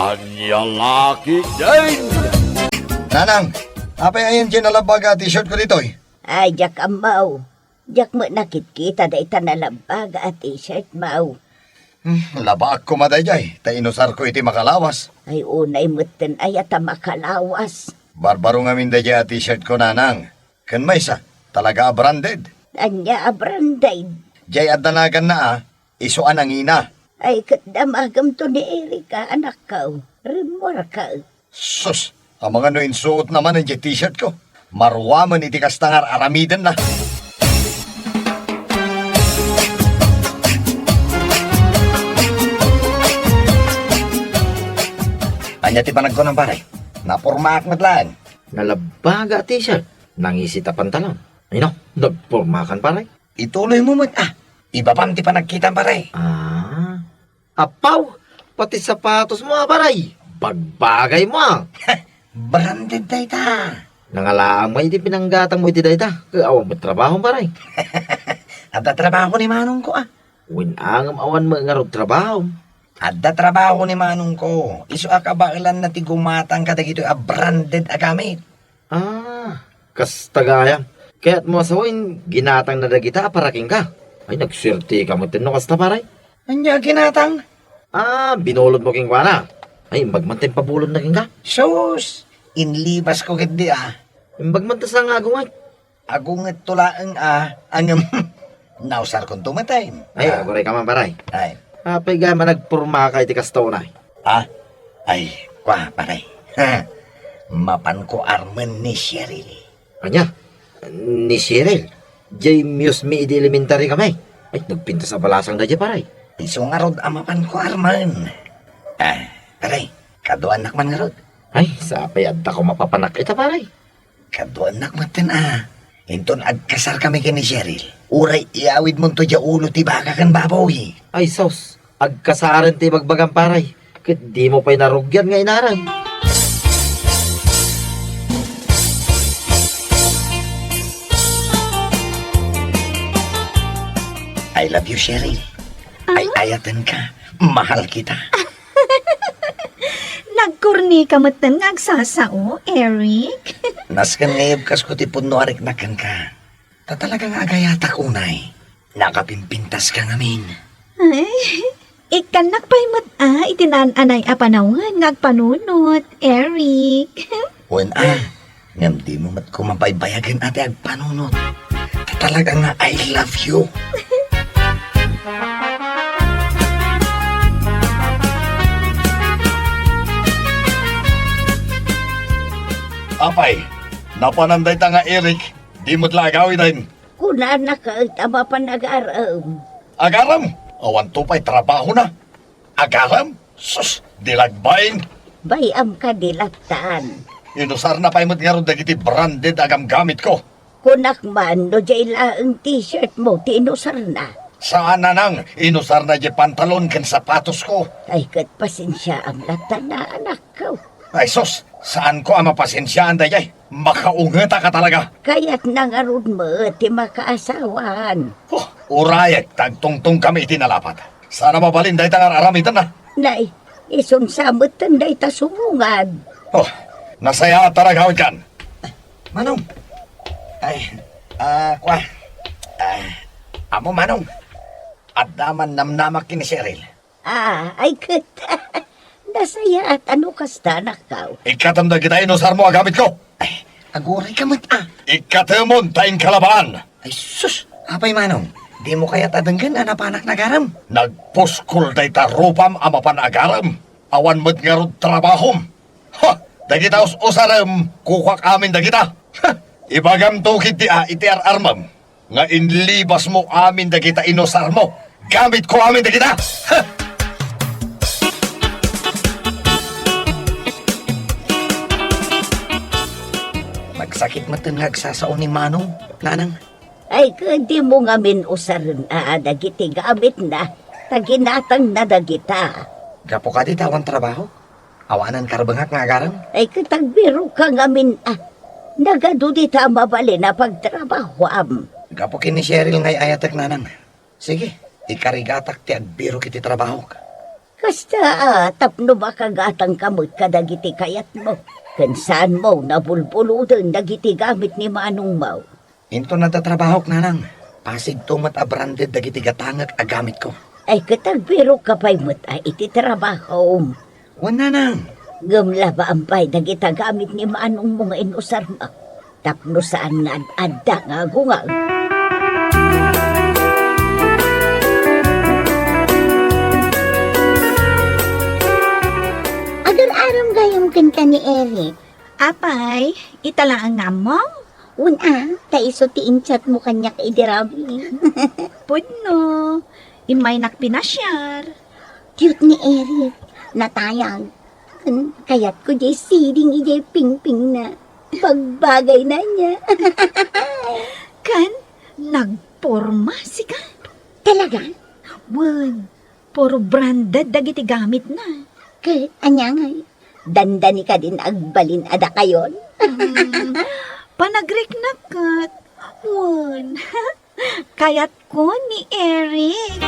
Kanyang laki din! Nanang, apay ayan nalabaga t-shirt ko dito eh. Ay, jak amaw. Jak mo nakikita da ita nalabaga at t-shirt maw. Laba ako madayay, ta inusar ko iti makalawas. Ay unay mutin ay ata makalawas. Barbaro nga min dayay at t-shirt ko, nanang. Kan may sa, talaga branded. Anya abranday. Jay at danagan na isuan ang ina. Ay katdamagam to ni Erika, anak ka. Remor ka. Sus, ang mga no insuot naman ang t-shirt ko. Marwaman iti kastangar aramidan na. Anya ti panag ko ng paray. Napurmaak matlaan. Nalabaga t-shirt. Nangisita pantalon. Ay no, nagpormakan paray. Ituloy mo mo't Iba pam ti panagkita paray. Apaw! Pati sapatos mo paray. Bagbagay mo Branded day ta. Nangalaang mo iti pinanggatang mo iti dayta. Kaawang mo trabaho paray. Adda trabaho ni manong ko Winangam awan mo nga rog trabaho. Adda trabaho ni manong ko. Isu akabailan na ti gumatang kadagito branded agamit. Kastagayam. Kaya't mo asawin, ginatang na dagita, paraking ka. Ay, nagswerte ka mo tinno kasta paray. Anya ginatang? Binulod mo king kwana. Ay, imbagmantin pabulod na king ka. Sus, inlibas ko kiti Imbagmantas ang agungay. Agunget tulaang ang nausar kong tumatay. Ay, aguray ka man paray. Ay. Apay ga managpurma ka iti kastaw na. Ay, kwa paray. Mapan ko arman ni Cheryl. Anya, ni Cheryl. Jay muse mi iti elementary kamay. Ay, nagpinta sa balasang na jay paray. Iso nga rod amapan ko arman. Paray, kado anak man nga rod. Ay, sapay adda ko mapapanak ita paray. Kado anak matin Inton agkasar kami kini Cheryl. Uray iawid mo to dya ulo ti baka kan babaw Ay, sos. Agkasaran ti bagbagang paray. Kat di mo pa'y narugyan nga inaran. I love you, Cheryl. Ay ayatan ka. Mahal kita. Nagkurni ka matan nga agsasao, Eric. Naskan ngayab kas ko ti punwarik na kan ka. Tatalagang agayatak unay. Nakapimpintas ka ngamin. Ay, ikanak pa'y itinananay apanawan ngagpanunot, Eric. Wen ngam di mo mat kumapaybayagan ate agpanunot. Tatalagang nga I love you. Apay, napananday ta nga Eric, di mo't lagawi din. Kuna na ka tama pa nag-aram. Agaram, awan to pa'y trabaho na. Agaram, sus, dilagbayin. Bayam ka dilatan. Inusar na pa'y mo't nga ron dagiti branded agam gamit ko. Kunak man no jay laang t-shirt mo tinusar na. Saan na nang inusar na di pantalon kan sapatos ko. Ay kat pasensya ang latan na anak ko. Ay sus, saan ko ang mapasensyaan dayay? Makaungeta ka talaga. Kaya't nangarod mo ti makaasawan. Urayek, tagtungtong kami itinalapat. Sana mabalin dahi tangar aramitan na. Nay, isunsamot tanday ta sumungad. Nasaya at taragawid kan. Manong. Amo Manong. At daman namnamak kini Cheryl. Ay kat. Nasaya at ano kasta nakaw. Ikatamda kita inusar mo agamit ko. Aguray ka mat Ikatamon tayong kalabaan. Ay sus, apay Manong. Di mo kaya tadanggan anapanak nagaram. Nagpuskol day ta rupam amapan agaram. Awan mo't nga rod trabahom. Dagita usaram, kukwak amin dagita. Ibagam tukit iti armam. Nga inlibas mo amin dagita inusar mo. Gamit ko amin dagita. Nagsakit matangag sasao ni Manong, nanang. Ay hindi mo nga minusaran dagiti gamit na. Taginatang na dagita. Gapo ka di tawang trabaho? Awanan karbangak nga agaram? Ay katagbiro ka nga nagado di ta mabali na pagtrabahoam. Gapo kini Cheryl ngay ayatak nanang. Sige, ikarigatak ti agbiro kiti trabaho ka. Kasta tapno ba kagatang kamot kadagiti kayat mo? Kansan mo nabulbuludan dagiti gamit ni Manong Mau. Into natatrabahok nanang. Pasig tumat a branded dagiti gatangag a gamit ko. Ay katagbiro ka pa'y mata iti trabaho. Wan nanang. Gamla ba ampay dagita gamit ni Manong mo nga inusar mo? Tapno saan nga adda nga gungal. Agar-aram gayong ka ni Eric. Apay, itala ang mo? Una, taiso ti inchat mo kanya kay Dirami. Pudno, imay nakpinasyar. Cute ni Eric. Natayang. Kaya't ko jay siding ijay ping-ping na. Pagbagay na niya. Kan, nagporma si kan. Talaga? Wan, puro branded dagiti gamit na. Kahit anyangay. Dandani ka din agbalin ada kayon. Panagrek na kat. Wan, kayat ko ni Eric.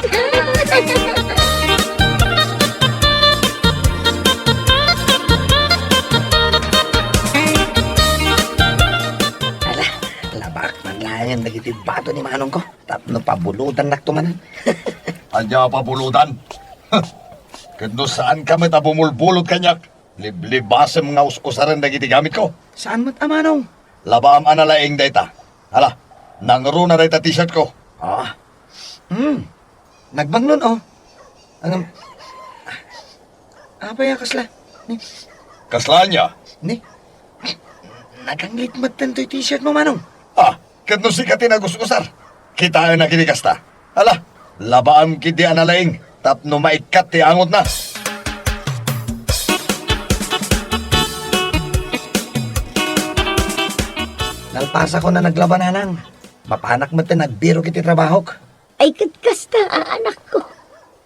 Labak man layan dagiti bato ni Manong ko. Tapno pabulutan naktumanan. Anya pabulutan. Kendo saan ka met bumulbulot kanyak? Liblibasem nga us-usaran dagiti gamit ko. Saan mat Manong? Labaam analaing dayta. Hala, nangro na dayta t-shirt ko. Ah. Nagbangnon oh. Ang apa ya kasla? Kaslaan niya. Ni. Naganglit matan to'y t-shirt mo Manong. Ah, kendo si katin agus-usar. Kita na kinikasta. Hala, labaam kiti analaing. Tapno maikat ti angot na. Nalpasa ko na naglabananang. Mapanak mo nagbiro kiti trabahok. Ay katkasta anak ko.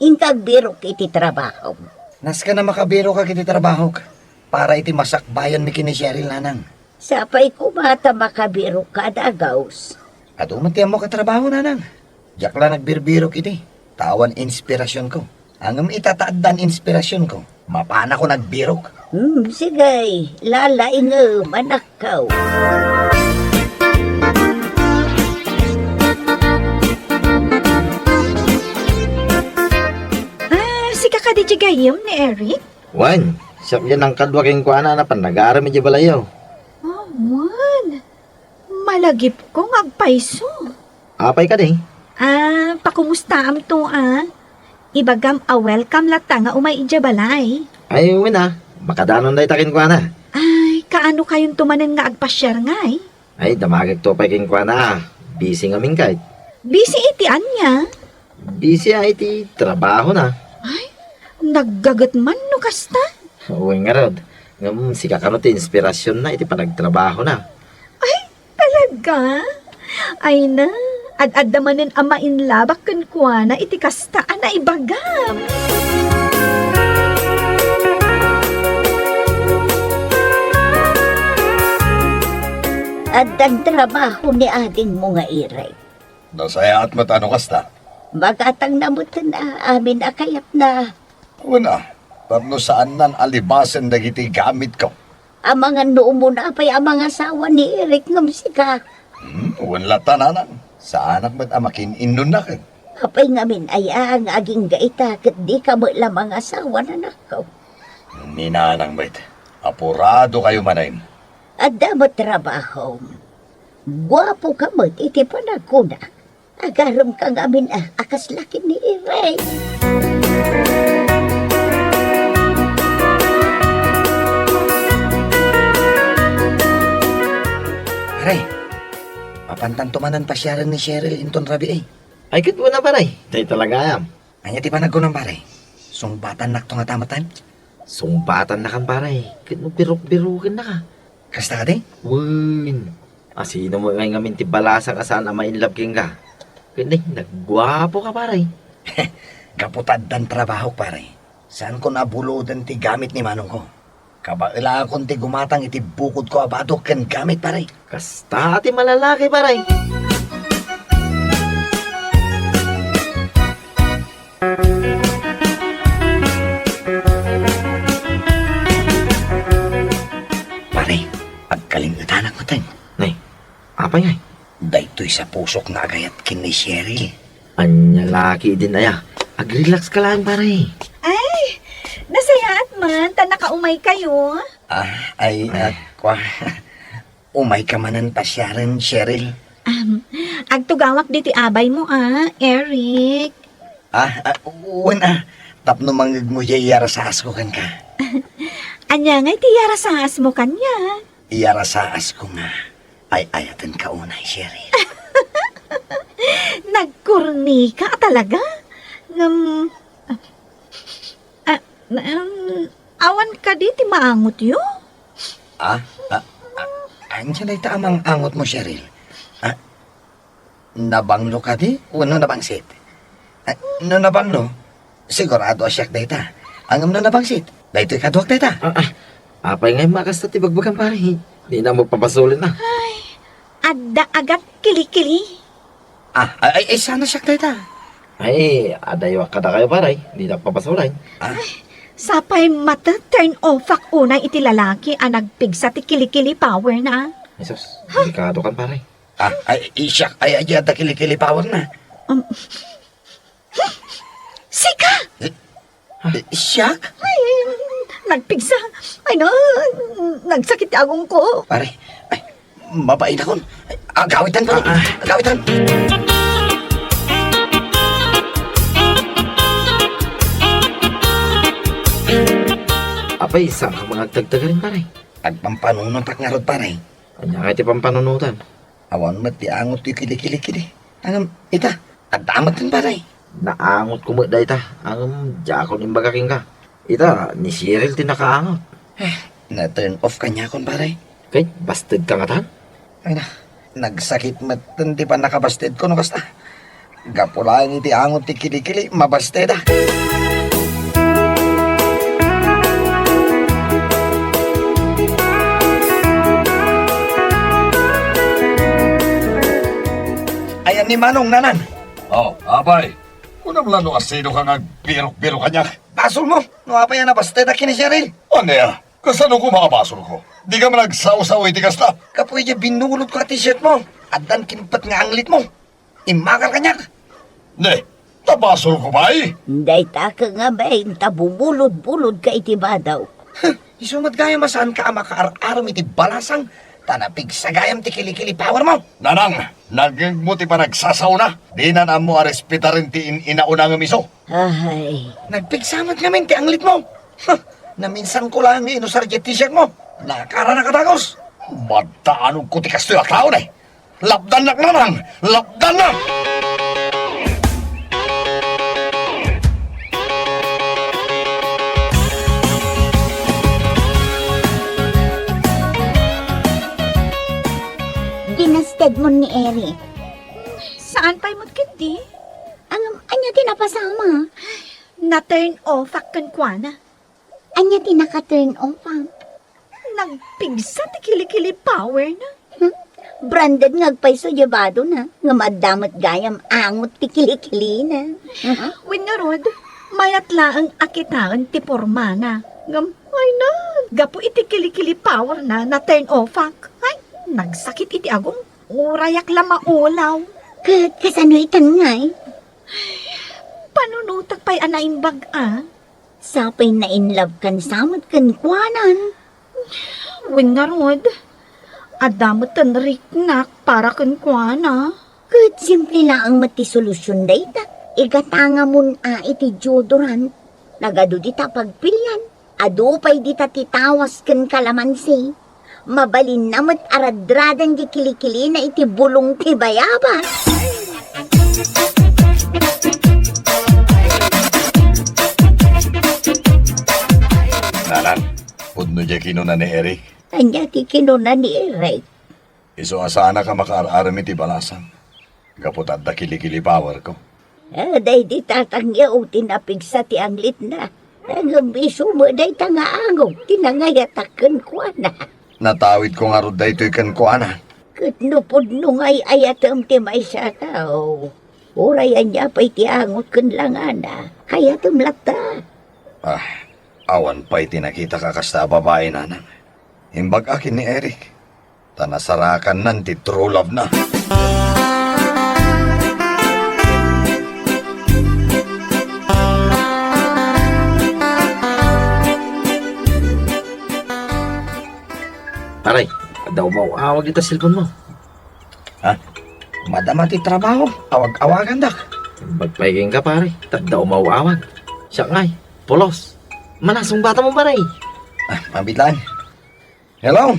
Intagbiro iti trabaho. Nas ka na makabiro ka kiti trabahok. Para iti masakbayan mi kini Cheryl nanang. Sapay ko bata makabiro kada gaus. At umatiyan mo katrabaho nanang. Diyak lang nagbirbiro kiti. Tawan inspirasyon ko. Hanggang itataaddan inspirasyon ko. Mapana ko nagbirok. Sigay, lalaing anak ko. Si kakadiji gayom ni Eric? Wan, siyap yan ang kadwa kayong kuana na panag-aaram medyo balayaw. Oh, wan. Malagip ko ngagpaiso. Apay ka din. Pakumusta am to Ibagam welcome lata nga umay ija balay. Ay, wala. Makadanon na itakin kuana. Ay, kaano kayong tumanin nga agpasyar ngay? Ay, damagag to pa kayong kuana. Busy nga mingkay. Busy iti anya. Busy ay iti trabaho na. Ay, naggagat man no kasta. Uy nga rod. Ngam, si kakano ti inspirasyon na iti panagtrabaho na. Talaga? Ay na, ad-ad namanin ama inlabak kan kuana iti kastaan na ibagam. At trabaho ni ading mo nga iray. Nasaya at matano kasta. Magatang namutan na amin akayap na. Una, tapno saan nan alibasan dagiti gamit ko. Ang mga noong mo na pa'y ang mga asawa ni Eric ng sika. Wala tananan. Sa anak mo't amakin inon na kin. Apay ngamin ay ang aging gaita kat di ka mo lamang asawa na nakaw. Ninanang mo't. Apurado kayo manayin. At damot trabaho. Guwapo ka mo't iti panagkuna. Agaram ka ngamin akas laki ni Eric. Pare, papantantumanan pa siya rin ni Cheryl inton rabi eh. Ay, kit mo na paray. Tayo talaga ayam. Anya ti panagkunang pare. Sungbatan nakto nga tamatan. Sumbatan na kan paray. Kit mo birok-birokin na ka. Kasta ka di? Win. Sino mo ngay ngamin ti balasa ka saan ama in love king ka. Kini, nagwapo ka paray. Kaputad dan trabaho pare. Saan ko nabulodan ti gamit ni manong ko? Kabaila akong ti gumatang iti bukod ko abado ken gamit pare. Kasta ti malalaki paray. sa pusok na agayat kin ni Cheryl. Anya laki din aya. Ag-relax ka lang pare. Ay, nasayaat man, ta nakaumay kayo. Kwa, umay ka manan pasyaran, Cheryl. Agtugawak diti abay mo Eric. Una, tapno mangig mo yara sa asko kan ka. Anya nga tiyara sa mo kanya. Yara sa asko nga. Ay ayatan ka unay, Cheryl. Nagkurni ka talaga? Awan ka diti maangot yo? Andiyan ay tamang angot mo, Cheryl. Nabanglo ka di? Uno nabangsit? No nabanglo? Sigurado asyak data. Angam no nabangsit? Dahito ikaduak data. Apay ngay makas na tibagbagan pare. Di na magpapasulin na. Adda agat kilikili. Ay sana siyak data. Ay, adayo ka na kayo pare. Di na papasulin. Sapay mata turn off ak unay iti lalaki nagpigsa ti kilikili power na. Jesus, delikado kan pare. Siyak. Ay ada kilikili power na. Sika! Siyak? Ay, nagpigsa. Ay na, nagsakit agong ko. Pare, mabait ako. Agawitan pa. Agawitan. Apay, saan ka mga agtagtaga rin pare? Agpampanunot ak nga rod, pare. Anya nga iti pampanunutan. Awan mati angot yung kilikili-kili. Angam, ita, adamat din, pare. Naangot ko mo da ita. Ang jakon imbagaking ka. Ita, ni Cheryl tinakaangot. Na-turn off ka niya kon, pare. Kay, bastard ka nga tan. Ay na, nagsakit matan di pa nakabasted ko no kasta. Gapulaan iti angot ti kilikili, mabasted ah. Ayan ni Manong nanan. Abay. Unang lano asino ka nagbiro-biro kanya. Basol mo, no apa yan nabasted ah kini Cheryl. Ano ya? Kasano ko makabasol ko? Di ka man nagsaw-saw iti kasta. Kapoy di binulot ko t-shirt mo. Adan kinpat nga anglit mo. Imakal kanya. Ne, tabasol ko ba eh? Day ta ka nga ba, tabubulod-bulod ka iti badaw. Isumad gaya masaan ka makaar-aram iti balasang. Tanapig sa gayam ti kilikili power mo. Nanang, nagmuti pa nagsasaw na. Di na na mo arespita rin ti inauna ng miso. Ay, Nagpigsamad ngamin ti anglit mo. Na minsan ko lang inusar jet t-shirt mo. Nakara na katagos. Madaanong ko ti kastoy at taon eh. Lapdan na nanang! Lapdan na! Ginasted mo ni Eric. Saan pa'y magkindi? Anya tinapasama. Na-turn off ak kankwana. Anya tinaka-turn off Nagpigsa ti kilikili power na. Branded ngagpay so yabado na. Nga madamot gayam angot ti kilikili na. Winarod, mayat laang akitaan ti porma na. Ay na, gapo iti kilikili power na turn off ak. Ay, nagsakit iti agong. Urayak la maulaw. Kasano itan ngay? Panunutak pa'y anaimbag Sapay na in love kan samot kan kwanan. Winarod, adamot tan riknak para kankwana. Simple na ang mati solusyon dayta. Igatanga mun iti deodorant. Nagado dita pagpilyan. Ado pa'y dita titawas kan kalamansi. Mabalin namat aradradan di kilikili na iti bulong ti bayabas. Nanan, pudno dya kinuna ni Eric. anya ti kinuna ni Eric. Iso asana ka makaararam iti balasan. Kapot at kilikili power ko. Day di tatangyaw tinapigsa ti anglit na. Ang biso mo day tangaangog, tinangayatakan ko na. Natawid ko nga rod daytoy kan ko ana. Katnupod nung ay ayatam ti may sa tao. Urayan niya pa'y ti angot kan lang ana. Hayatam lata. Awan pa'y tinakita ka kasta babae nanang. Imbag akin ni Eric. Tanasarakan nan ti true love na. Paray, daw mo awag dito cellphone mo. Ha? Madama ti trabaho. Awag-awagan dak. Magpaiging ka pare, daw mo awag. Siya ngay, polos. Manasong bata mo paray. Mabitlaan. Hello?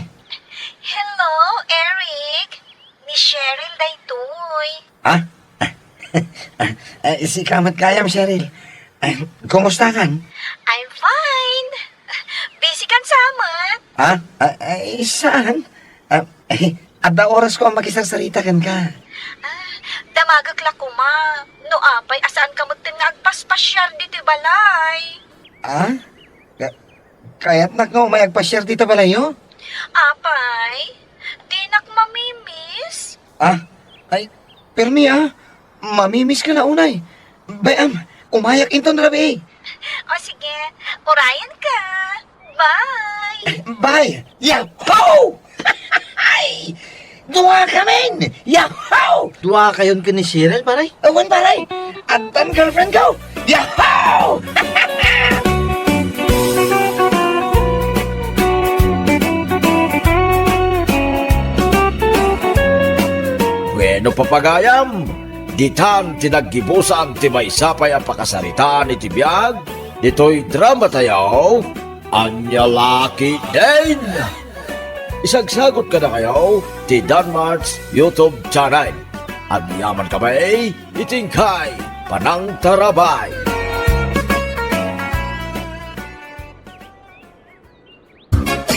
Hello, Eric. Ni Cheryl daytoy. Ha? Si Kamat Kayam, Cheryl. Kumusta kan? I'm fine. Busy kan samat. Ha? Saan? Adda oras ko ang makisarsarita kan ka. Damagag la ko ma. No apay asaan ka mo nga agpaspasyar dito balay. Ha? Kaya't nak nga may agpa-share dito balayo? Apay, di nak mamimiss. Ay, permi mamimiss ka na unay. Bayam, umayak inton rabi. O sige, orayan ka. Bye. Bye! Yahoo! Ay! Dua kami! Yahoo! Dua kayon ka ni Cheryl paray. Awan paray! Antan girlfriend ko! Yahoo! Bueno papagayam, ditan tinaggibusan ti may sapay ang pakasaritaan ni Tibiyag, dito'y drama tayo, Anya Lucky Din! Isagsagot ka na kayo, ti Danmarts YouTube channel. At yaman kami, itingkay, Panang Tarabay.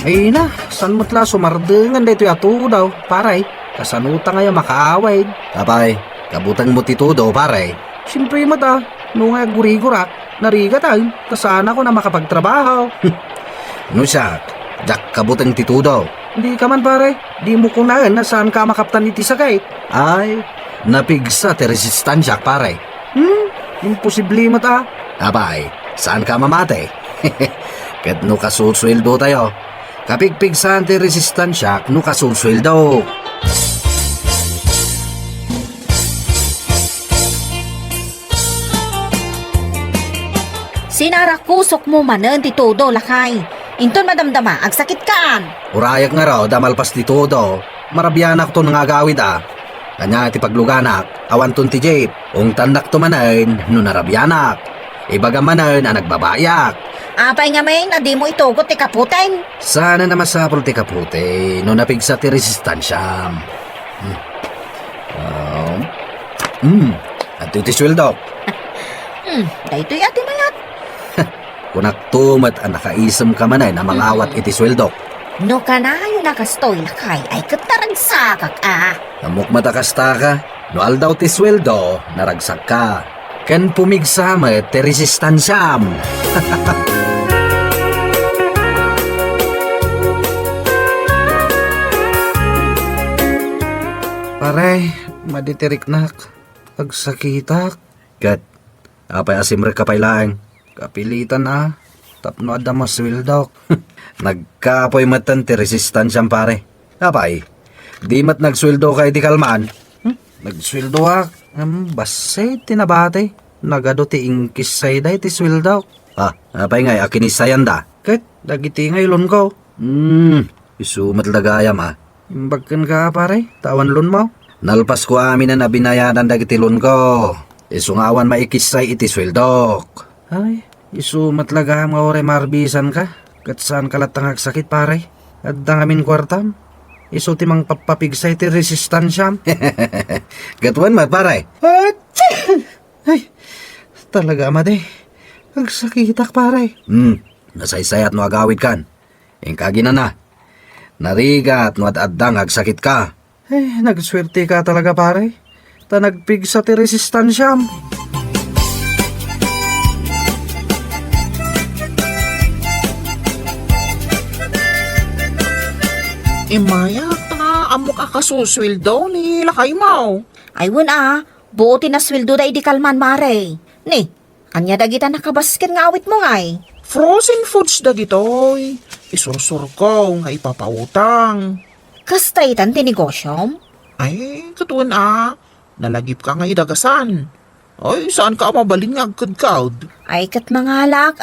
Ay na, saan mo't la sumardengan dito yato daw, paray. Kasanuta nga makaaway. Tapay, kabutang mo tito daw pare. Siyempre mata, nung nga gurigurak, nariga tayo, kasana ko na makapagtrabaho. No siya, jak kabutang tito daw. Hindi ka man pare, di mo kunaan na saan ka makaptan iti sakay. Ay, napigsa ti resistansya pare. Imposible mata. Tapay, saan ka mamate? Kat no kasusweldo tayo. Kapigpigsan ti resistansya, no kasusweldo. Sinarakusok mo manen ti todo lakay. Inton madamdama, agsakit kaan. Urayak nga raw, damalpas ti todo. Marabiyanak to nangagawid Kanya ti pagluganak, awan ton ti jeep. Ung tanak to manayin, no narabyanak. Ibaga manayin ang nagbabayak. Apay nga may na di mo itugot ti kaputen. Sana na masapol ti kaputi, no napigsa ti resistansya. At ti sweldo. Daytoy ati mayat. Kunak tumat ang nakaisam ka manay na mangawat iti sweldo. No kanayo nakastoy lakay ay kataragsakak Amok matakasta ka, no aldaw ti sweldo, naragsak ka. Ken pumigsama ti resistansyam. Pare, maditirik nak. Agsakitak. Kat, apay asimre kapay laeng. Kapilitan tapno adda maswildok. Nagkapoy matan ti resistansyam pare. Apay, di mat nagsweldo kay di kalmaan. Nagsweldo basay tinabate. Nagado ti ingkisay day ti sweldo. Apay ngay akinisayan da. Ket, dagiti ngayon ko. Isumat lagayam Imbagkan ka pare, tawan lun mo. Nalpas ko amin na nabinayanan dagiti lun ko. Isungawan maikisay iti sweldok. Ay, isu matlaga nga ore marbisan ka. Kat saan kalatang agsakit pare? At dangamin kwartam. Isu timang papapigsay ti resistansyam. Gatuan mat pare. Ay, talaga amade. Agsakitak pare. Nasaysayat no agawid kan. Ingkagina na. Narigat no ad-addang agsakit ka. Nagswerte ka talaga pare. Ta nagpigsa ti resistansyam. Imaya, amok akasuswildo ni lakay mo. Aywan buoti na sweldo da idi kalman mare. Ni, anya dagita nakabasket nga awit mo ngay. Frozen foods da gitoy. Isursur ko nga ipapautang. Kastaitan ti negosyom? Ay, katuan nalagip ka nga idagasan. Ay, saan ka mabalin nga agkadkad? Ay kat mangalak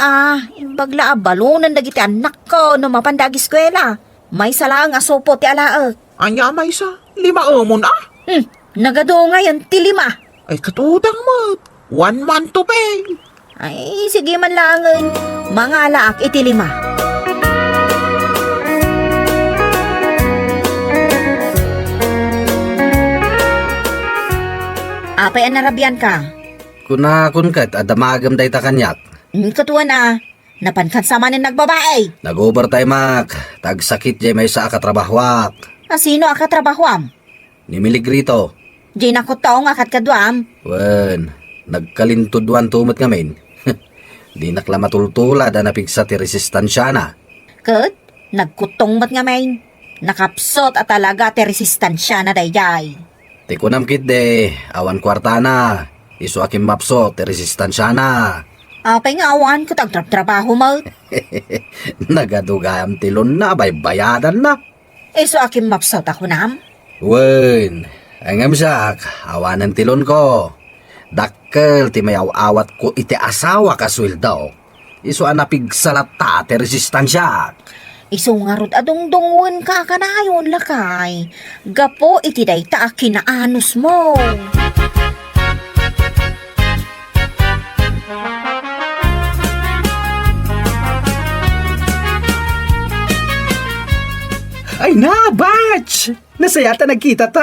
imbagla balunan dagiti anak ko no mapandagi eskwela. May sala ang asupo ti alaag. Anya may sa 5 umon ah. Nagado ngayon ti 5. Ay katudang mo. 1 month to pay. Ay, sige man lang. Mga alaak iti 5. Apay ang narabian ka? Kunakon kat, adamagam day ta kanyak. Katuan na. Napankan sa manin nagbabae. Nag-overtime mak, tagsakit jay may sa akatrabahwak. Sino ang katrabahoam? Nimilig rito. Di nakot taong akat kadwam. Wen, nagkalintudwan tumot ngamin. Di nakla matultula da napigsa ti resistansya na. Kat, nagkutong mat nga main. Nakapsot at talaga ti resistansya na dayjay. Ti kunam kit de, awan kwarta na. Isu akim mapso ti resistansya na. Apay nga awan ko tagtrabaho mo. Nagadugayam tilon na, baybayadan na. Iso aking mapsot ako nam. Wen, angam sak, awanan tilon ko. Dakkel ti may awat ko iti asawa ka sweldo. Isu anapigsalata ti resistansya. Iso nga rod adong-dongwen ka kanayon lakay. Gapo iti dayta kinaanos mo. Ay na, Batch! Nasayata nagkita ta.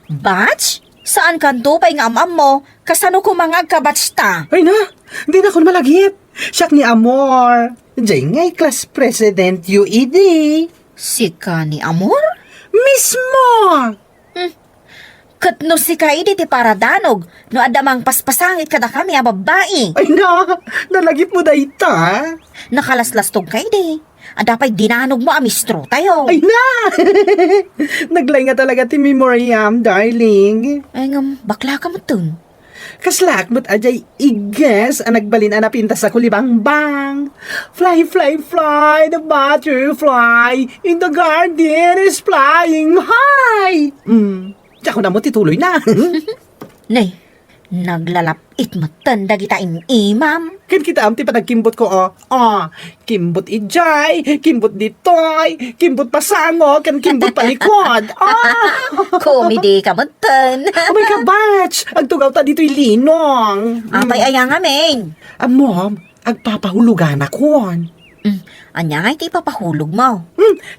Batch? Saan kanto pa nga amam mo? Kasano ko mga kabatch ta? Ay na, di na ko malagip. Siyak ni Amor. Diyan ngay class president UED. Si ka ni Amor? Mismo! Kat no si ka idi ti paradanog, no adamang paspasangit kada kami a babae. Ay na, nalagip mo da ita. Nakalaslastog ka idi. Adapay dinanog mo amistro tayo. Ay na! Naglay nga talaga ti memoriam, darling. Ay ngam, bakla ka mo tun. Kaslak mo't ajay iges ang nagbalin na pintas sa kulibang bang. Fly, fly, fly, the butterfly in the garden is flying high. Diyan ko na mo tituloy na. Nay, naglalapit matanda kita imam. Kan kita amti pa nagkimbot ko, kimbot ijay, kimbot ditoy, kimbot pasango, kan kimbot palikod. Komedi ka matan. Oh my God, Batch! Agtugaw ta dito'y linong. Apay ayang amin. Mom, agpapahulugan ako. Anya nga iti papahulog mo.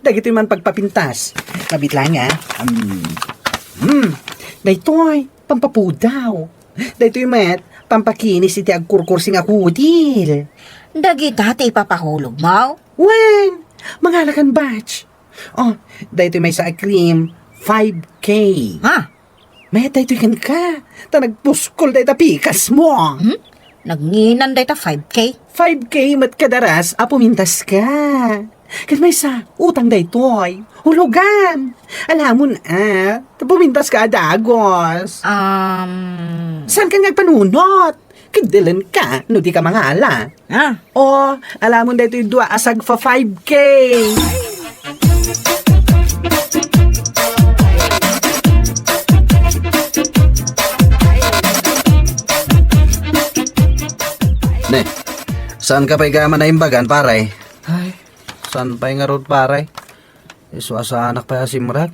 Dagito man pagpapintas. Mabit lang Daytoy, pampapudaw. Daytoy met, pampakinis iti agkurkursing ako, dil. Dagita ti papahulog mo. Wen, mangalakan Batch. Daytoy may sa cream, 5K. Ha? May daytoy kan ka. Ta nagpuskol dayta pikas mo. Nagnginan day ta 5K. 5K mat kadaras, pumintas ka. Kasi may sa utang daytoy. Hulugan. Alamon pumintas ka adagos. Saan ka nagpanunot? Kidilan ka, no di ka mangala. Alamon daytoy dua asag fa 5K. Ne, saan ka pa'y gaman na imbagan, paray? Ay, saan pa'y nga rod, paray? Iswa sa anak pa simrat.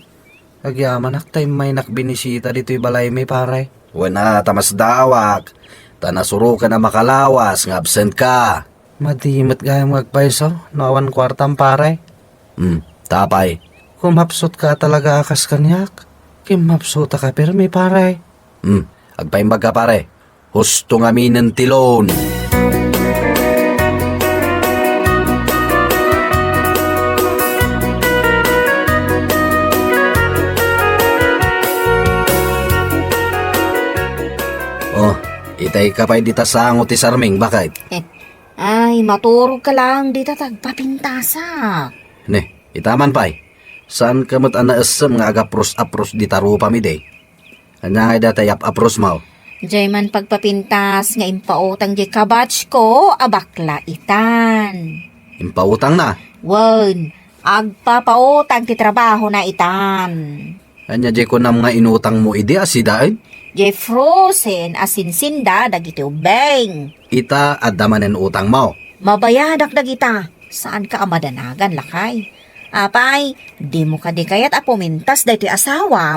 Agyaman tayo may nakbinisita dito'y balay may paray. Wala, tamas dawak. Tanasuro ka na makalawas, nga absent ka. Madimat gayang magpaiso, nawan kwartang paray. Tapay. Kumapsot ka talaga akas kanyak. Kimapsot ka pero may paray. Agpaimbag ka pare. Husto nga minang tilon. Itay ka pa'y dita sango ti sarming, bakit? Ay, maturog ka lang dita tagpapintasa. Ne, itaman pa'y. Saan ka mo't anaasam nga agapros-apros di tarupa mi day? Anya nga datay apros mo? Diyay man pagpapintas nga impautang di kabatch ko, abakla itan. Impautang na? Wan, agpapautang ti trabaho na itan. Anya di ko nam nga inutang mo idi asidain? Di frozen asinsinda dagiti ubeng. Ita adamanen utang mo. Mabayadak dagita. Saan ka amadanagan lakay? Apay, di mo ka di kayat apumintas dahi ti asawam.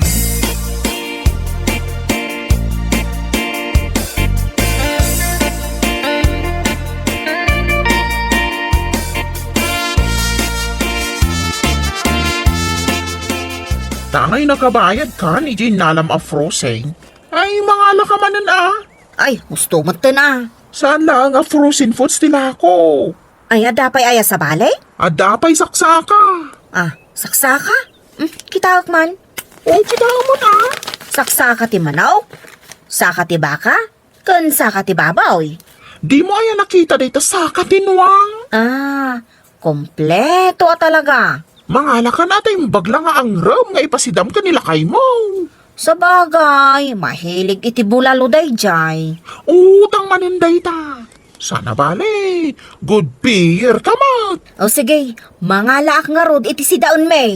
Tangay nakabayad ka ni Ginalam a frozen. Ay, mga lakamanan Ay, gusto mo ito na. Saan lang a frozen foods nila ko? Ay, adapay aya sa balay? Adapay saksaka. Saksaka? Kitawag man. O, kita mo na. Saksaka ti manaw? Saka ti baka? Kan saka ti babaw? Di mo ayan nakita dito sa katinwang. Kompleto talaga. Mga lakan natin bagla nga ang ram nga ipasidam ka nila kay mo. Sa bagay, mahilig iti bulalo dayjay. Utang maninday ta. Sana bale, good beer ka mat. O sige, mga laak nga rod iti si Daon May.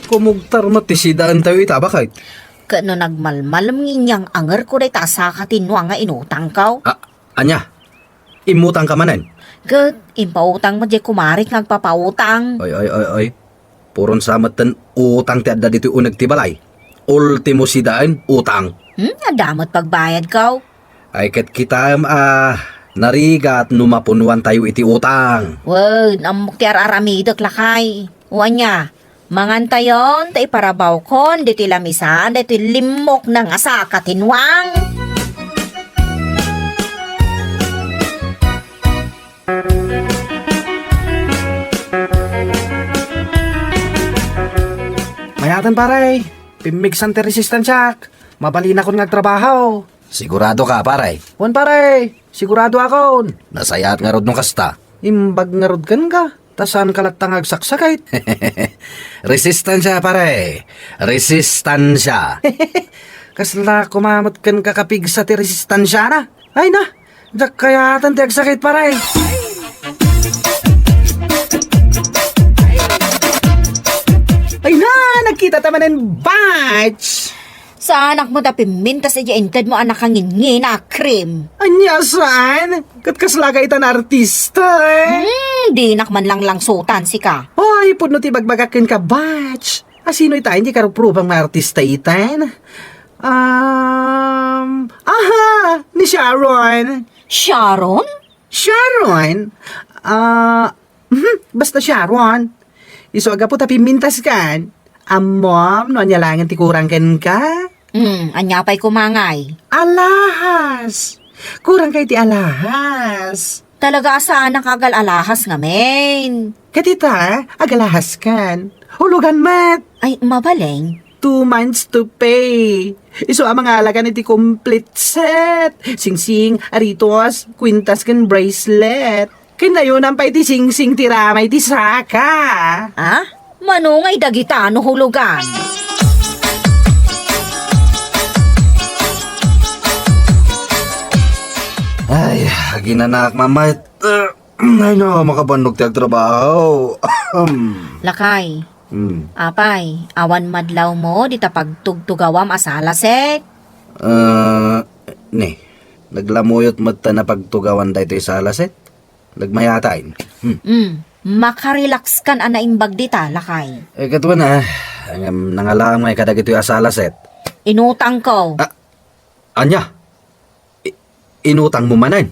Kumugtar matisidaan tayo ita, bakit? Kano nagmalmalam nginyang anger ko day tasa katinwa nga inutang kaw. Anya, imutang ka manan. Kat, impautang mo di kumarik nagpapautang. Ay. Puron samat tan utang ti adda dito unag ti balay. Ultimo sidaan, utang. Adamot pagbayad kaw. Ay kat kita narigat numapunuan tayo iti utang. Wad, amok ti araramidok lakay. Wanya, mangantayon, ta iparabaw kon, di ti lamisan, di ti limok ng asa katinwang. Mayatan paray, pimigsan ti resistansyak. Mabalina ko nagtrabaho. Sigurado ka, paray. Wan paray, sigurado ako. Nasayat nga rod nung kasta. Imbag nga rod kan ka. Tasan kalatang agsaksakait. Resistansya, paray. Resistansya. Kasla kumamot kan kakapig sa ti resistansya na. Ay na, dak kayatan ti agsakit paray. Ay na, nagkita tamanin batch. Sa anak mo da pimintas iya inted mo anak ang ngin na cream. Anya saan? Katkaslaga itan artista Di nakman lang sutan si ka. Ay, puno ti bagbagakin ka batch. Sino itan? Hindi ka rupang may artista itan? Ni Sharon. Sharon? Sharon? Basta Sharon. Iso aga po tapi mintas kan. Mom, no anya langan ti kurang ken ka? Anya pa'y kumangay. Alahas. Kurang kay ti alahas. Talaga saan ang kagal alahas nga men? Katita, agalahas kan. Hulugan mat. Ay, mabaleng. 2 months to pay. Iso ang mga alaga iti complete set. Singsing, aritos, kwintas kan bracelet. Kinayon ang pa iti singsing tiramay ti saka. Manungay dagita no hulugan. Ay, ginanak mamay. Ay no, makabanog ti agtrabaho. Lakay. Apay, awan madlaw mo di ta pagtugtugawam asalasek. Naglamuyot mata na pagtugawan da ito sa alaset. Nagmayatain. Makarelax kan anaimbag dita, lakay. Katuwa na, nangalang may kadag ito yung asalaset. Inutang ko. Anya? Inutang mo manan?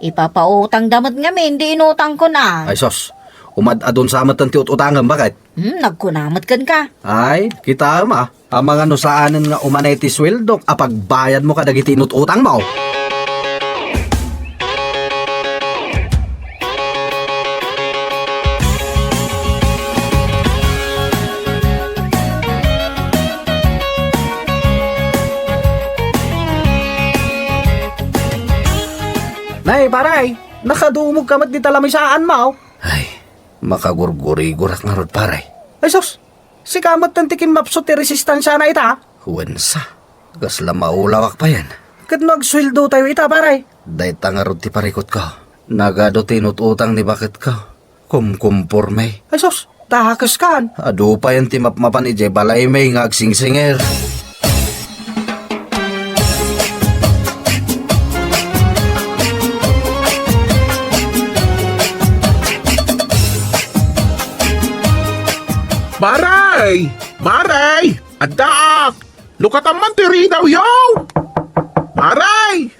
Ipapautang damot nga men, di inutang ko na. Ay sos, umadadon sa amatan ti utangan, bakit? Nagkunamot kan ka. Ay, kita ma. Ang mga nusaanan nga umanay ti sweldo, apagbayad mo kadag iti inututang mo. Nay, paray, nakadumog ka mat di talamisaan mo. Ay, makagurguri-gurak nga rod paray. Ay sos, si kamat ng tikim mapso ti resistansya na ita. Huwensa, gasla maulawak pa yan. Kat nagsweldo tayo ita, paray. Day tanga rod ti parikot ko. Nagado tinututang ni bakit ka. Kumkumpurme. Ay sos, takas kan. Ado pa yan ti mapmapan ije balay may ngagsinger. Maray! Maray! Adak! Lukatan man tiri daw yaw! Maray!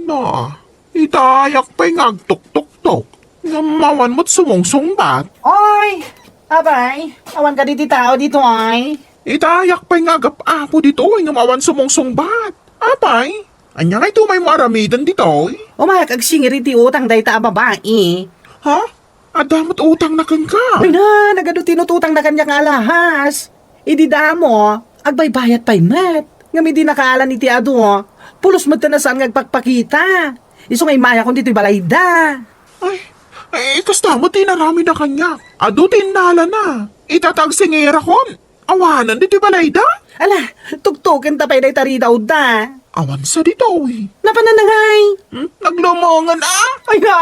Na, itayak pa'y ngagtok-tok-tok. Ngamawan mo't sumong-sungbat. Oy! Abay, awan ka dito tao dito ay. Itayak pa'y ngagap-apo dito ay ngamawan sumong-sungbat. Apay, anya nga ito may maramidan dito ay. Umayak ag singiri ti utang day ta babae. Ha? Adamot utang na kang ka. Ay na, nagado tinututang na kanya nga alahas. Idida mo, agbaybayat pa'y mat. Ngami di nakaalan iti ado, pulos mo na saan ngagpagpakita. Iso ngay maya kung dito'y balayda. Ay, kasta mo tinarami na kanya. Ado tinala na. Itatag-singera kon. Awanan dito balayda. Ala, tuktukin tapay day tari daw da. Awan sa dito eh. Napananangay. Naglumongan ah. Ay na,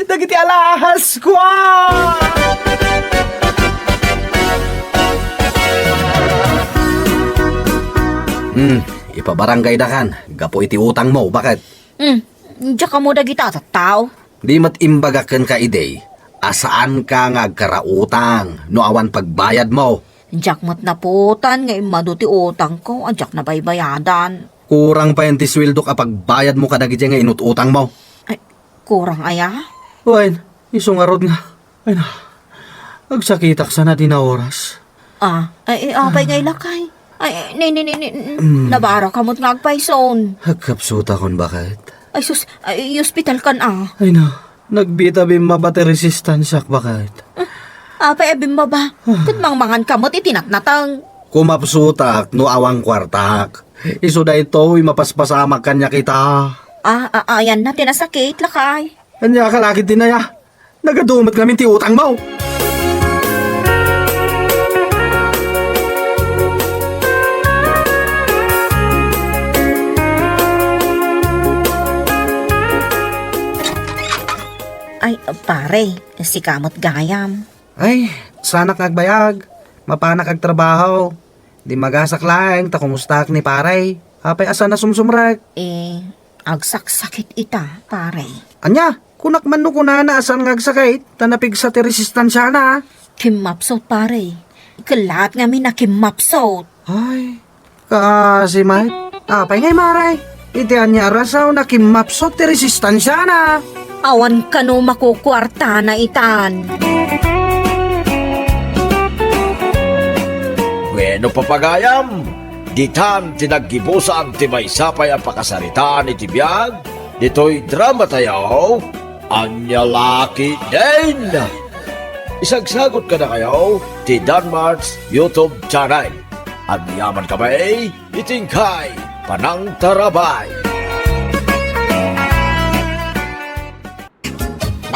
nagiti alahas ko. Ipabarangay da kan. Gapo iti utang mo, bakit? Diyan ka mo dagita sa tao. Di mat imbagakan ka iday. Asaan ka nga karautang no awan pagbayad mo? Diyak mat naputan, ngayon maduti utang ko, diyak na baybayadan. Kurang pa yan ti sweldo kapag bayad mo kadagit nga inututang mo. Ay, kurang aya? Wain, isong arod nga. Ay na, agsakitak sana din na oras. Abay ngay lakay. Ay, nabara ka mo't ngagpayson. Agkapsuta kon bakit? Ay, sus, hospital kan Ay na, nagbita-bim mabati resistansyak bakit? Apay, abim ba ba? Kutmang-mangan ka mo't itinatnatang. Kumapsutak no awang kwartak. Iso da ito'y mapaspasamak kanya kita. Ayan na, tinasakit, lakay. Kanya kalakit din na ya. Nagadumot kami ti utang mo. Ay, pare, si kamot gayam. Ay, sanak nagbayag. Mapanak ag trabaho. Di magasak lang, ta kumustak ni paray. Apay asa na sumsumrag. Agsaksakit ita, pare. Anya, kunak man no kunana asan ngagsakit, tanapig sa ti resistansya na. Kimapsot, pare. Kalat nga mi na kimapsot. Ay, kasi may. Apay ngay maray. Iti anya rasaw na kimapsot ti resistansya na. Awan ka no makukwarta na itan. Bueno papagayam, ditan tinaggibusan ti may sapay ang pakasaritaan iti biyag, dito'y drama tayo, anya laki din. Isagsagot ka na kayo, ti Danmar's YouTube channel. At yaman kami, itingkay, panang tarabay.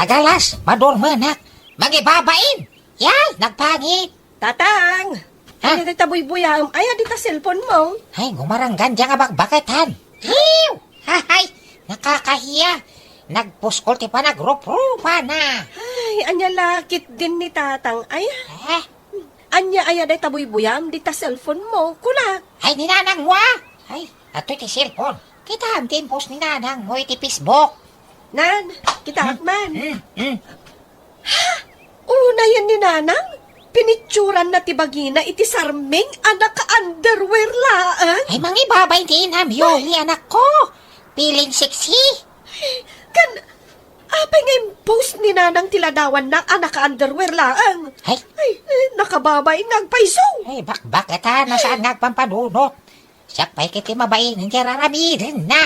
Nagalas, madormanak, magibabain. Yay, nagpangit. Tatang! Ha? Ay, taboy-buyam. Ay, dita cellphone mo. Ay, gumaranggan dyan nga bakbakitan. Hiw! Hay, nakakahiya. Nagpuskol ti pa nagrup-rupa na. Ay, anya lakit din ni tatang. Ay, anya day taboy-buyam. Dita cellphone mo. Kulak. Ay, ninanang mo ah. Ay, ato'y ti cellphone. Kita ang timpos ni nanang mo iti Facebook. Nan, kita akman. Ha? Una yan ni nanang? Pinitsuran na ti bagina iti sarming anak ka underwear laan. Ay, mangibabay din ang yoli anak ko. Piling sexy. Kan, apay nga yung post ni nanang tiladawan na anak ka underwear laan. Ay, nakababay ngagpaiso. ay bakbakita na saan nagpampanunot. Siyak pa'y kiti mabain ng kararamirin na.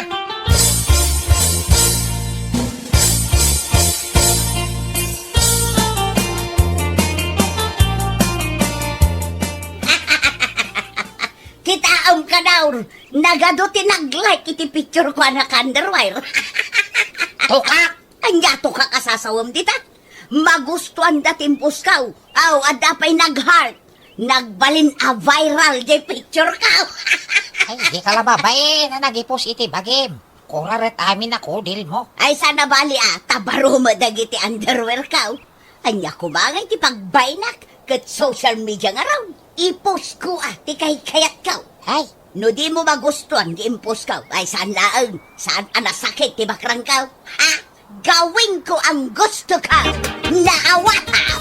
Kitaam ka daw. Nagado tinag-like iti picture ko anak underwear. Tukak! Anya tukak kasasawam dita. Magustuhan da timpos kaw. Aw, adda pa'y nag-heart. Nagbalin a viral di picture kaw. Ay, di ka lababay na nagipos iti bagim. Kuraret amin ako, dil mo. Ay sana bali tabaro madagiti underwear kaw. Anya kumangay ti pagbainak kat social media nga raw. I-post ko ti kay kayat kaw. Ay, no di mo magustuhan i-impose kaw. Ay saan laang, saan anasakit ti bakrang kaw. Ha? Gawin ko ang gusto kaw. Naawata! ay.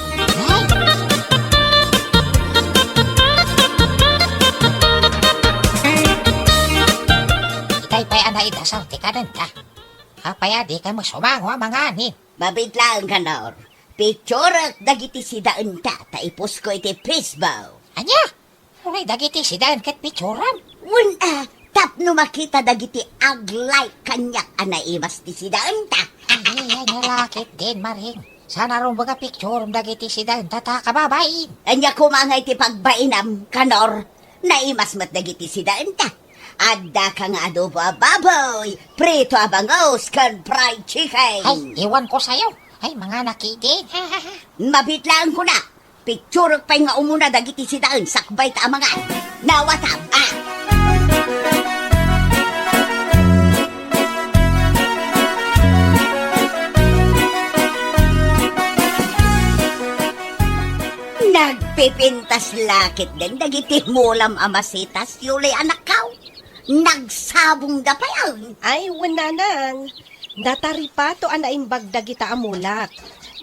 Itay pa'y anay dasal ti kanan ta. Kapaya di ka masumangwa mga anin. Mabitlaan ka, Nor. Picture dagiti si daan ta, taipos ko iti Facebook. Anya? Uray dagiti sidan kat picturam. Wala, tapno makita dagiti aglay kanyak anaimas ti si daan ta. Ay, nalakit din, Maring. Sana rin mga picturam dagiti sidan tata kababain. Anya kumangay ti pagbainam, Kanor. Naimas mat dagiti si daan ta. Adda ka nga adobo a baboy, prito a bangos, kan fried chicken. Ay, iwan ko sa'yo. Ay, mga nakidin. Mabitlaan ko na. Picture pa'y nga umuna dagiti si daan, sakbay ta mga. Nawatam, Nagpipintas lakit din, dagiti mulam amasitas, yuli anak kaw. Nagsabong da pa yan. Ay, wala nang. Nataripato anaimbag dagita amulak.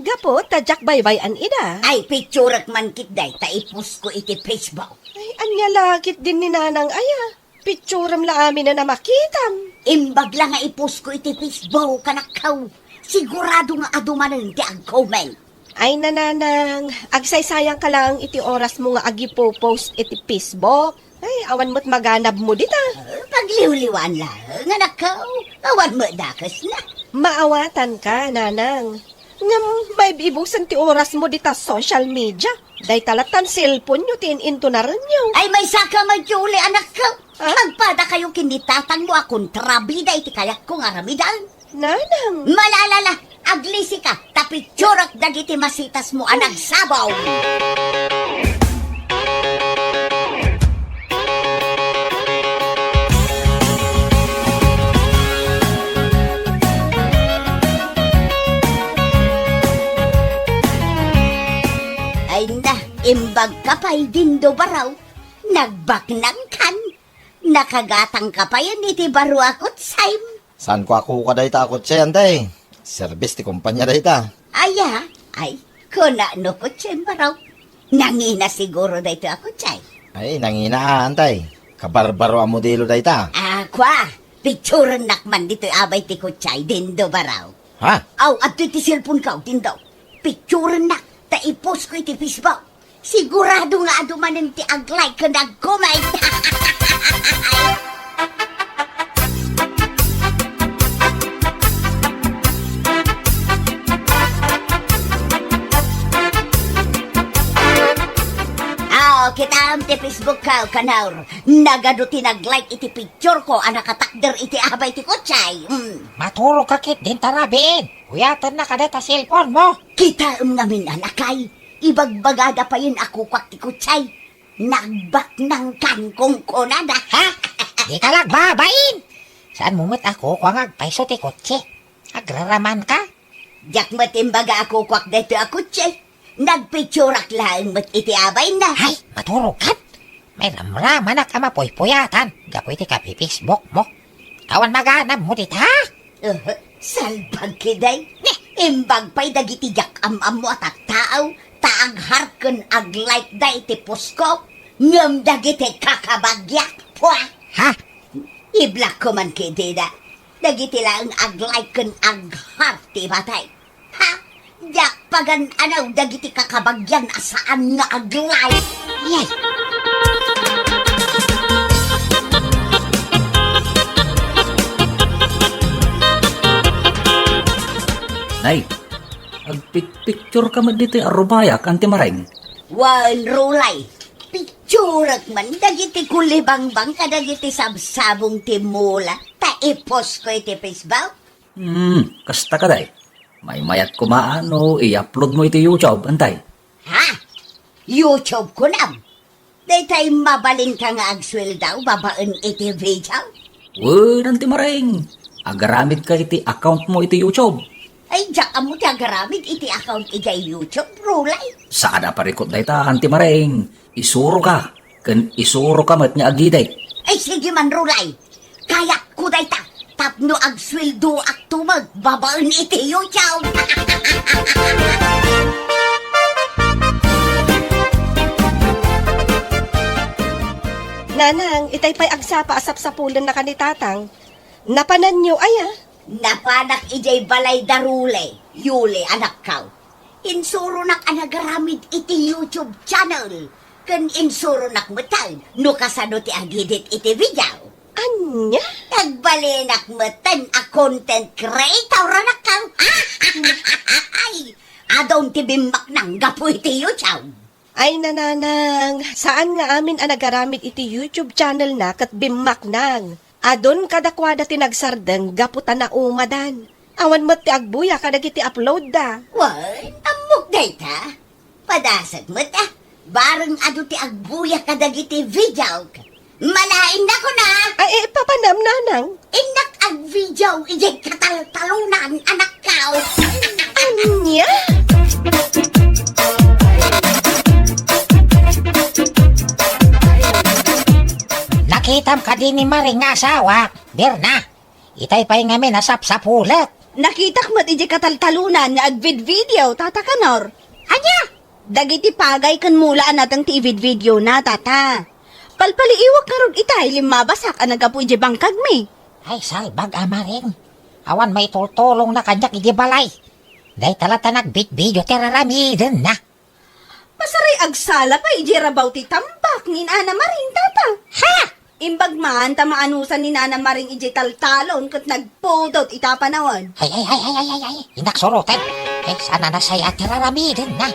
Gapo, tadyak baybayan ida. Ay, picture man kit day, taipus ko iti Facebook. Ay, anya lakit din ni nanang aya. Picturam la amin na namakitam. Imbag lang nga ipus ko iti Facebook, kanak kaw. Sigurado nga adumanan ti ang comment. Ay, nananang, agsaysayang ka lang iti oras mo nga agipo-post iti Facebook. Ay, awan mo't maganab mo dita. Pagliwliwan lang, anak kaw. Awan mo dakas na. Maawatan ka, nanang. Ngam, may bibusan ti oras mo dita social media. Day talatan cellphone nyo, tin-into na rin nyo. Ay, may saka magyuli, anak kaw. Ah? Agpada kayo kinitatan mo akong trabida iti kayak kong aramidan. Nanang. Malalala, aglisi ka, tapicturak dagiti masitas mo anag sabaw. Ay na, imbag kapay dindo baraw, nagbaknang kan, nakagatang kapayan iti baro akot saim. Saan ko ako kaday takot siya, antay? Service ti kumpanya day ta. Aya, ay, kuna no ko tsen baraw. Nangina siguro dito ako tsay. Ay, nangina, antay. Kabarbaro ang modelo day ta. Kwa, picture nakman dito abay ti ko tsay, dindo baraw. Ha? Aw, at ti cellphone ka, dindo. Picture nak, taipos ko iti Facebook. Sigurado nga adumanan ti aglay ka nag-comment. Kita am ti Facebook ka, kanaur. Nagado ti nag-like iti picture ko, anakatakder iti abay ti kutsay. Matulog ka kit din tarabin. Uyatan na kada ta cellphone mo. Kita namin anakay. Ibagbagada pa yun ako kwak ti kutsay. Nagbak ng kangkong ko na da. Ha? Di ka lang babain. Saan mo mat ako kung agpaiso ti kotse? Agraraman ka? Diyak matimbaga ako kwak dito ako kutsay. Nagpicturak lang mat iti abay na. Ay, matulog ka. May ramraman na ka mapoy-puyatan. Gapoy ti ka Facebook mo. Awan maganam mo dit ha? Salbag kiday. Imbag pa'y dagiti jak am-am mo at tao. Taag harken ag-like da iti pusko. Ngam dagiti kakabagyak. Pwa! Ha? I-block ko man kidida. Dagiti lang ag-like ag-heart ti batay. Ha? Jak pagan anaw dagiti kakabagyan asaan nga ag-like. Yay! Nay, agpicture ka man dito arubayak, anti maring. Wan rulay. Picturak man dagiti kulibang-bang kadagiti sabsabong timula. Taipos ko iti Facebook. Kasta ka day. May mayat ko maano, i-upload mo iti YouTube, antay. Ha? YouTube ko na. Daytay mabaling ka nga agswel daw, babaan iti video. Anti maring. Agaramid ka iti account mo iti YouTube. Ay, diyak mo ti agaramid iti account iti YouTube, rulay. Saan na parikot day ta, anti maring. Isuro ka. Kan isuro ka mat nga agiday. Ay, sige man, rulay. Kaya ko day ta. Tapno agsweldo ak tumag, babaan iti YouTube. Nanang, itay pa'y agsapa asap sa pulan na kanitatang. Napanan nyo ay Napanak ijay balay darule, Yuli anak kaw. Insuro nak anagaramid iti YouTube channel. Ken insuro nak metan, no kasano ti agidit iti video. Anya? Nagbalinak metan a content creator anak kaw. Ay, adong ti bimak nang gapu iti YouTube. Ay nananang, saan nga amin anagaramid iti YouTube channel na kat bimak nang. Adon kadakwada tinagsardeng gaputan na umadan. Awan mo't ti agbuya kadag iti upload da. What? Amok data? Padasag mo ta. Bareng ado ti agbuya kadag iti video. Malain na ko na. Ay, papanam nanang. Inak ag video ijay katal-talunan anak kao. Anya? Nakitam ka din ni Maring nga asawa, Berna. Itay pa'y nga minasap sa pulat. Nakitak mat iti kataltalunan nga agvid video, tata kanor. Anya? Dagiti pagay kan mulaan natang ti video na, tata. Palpaliiwak karod itay limabasak ang nagapu iti bangkag mi. Ay, salbag Maring. Awan may tultulong na kanyak iti balay. Day talata nagbit-video tiraramidin na. Masaray agsala pa iti rabaw ti tambak ni Nana Maring, tata. Ha! Imbag man, tamaanusan ni Nana Maring iti taltalon kat nagpudot itapanawan. Ay, inak surutin. Ay, sana na saya tiraramidin na.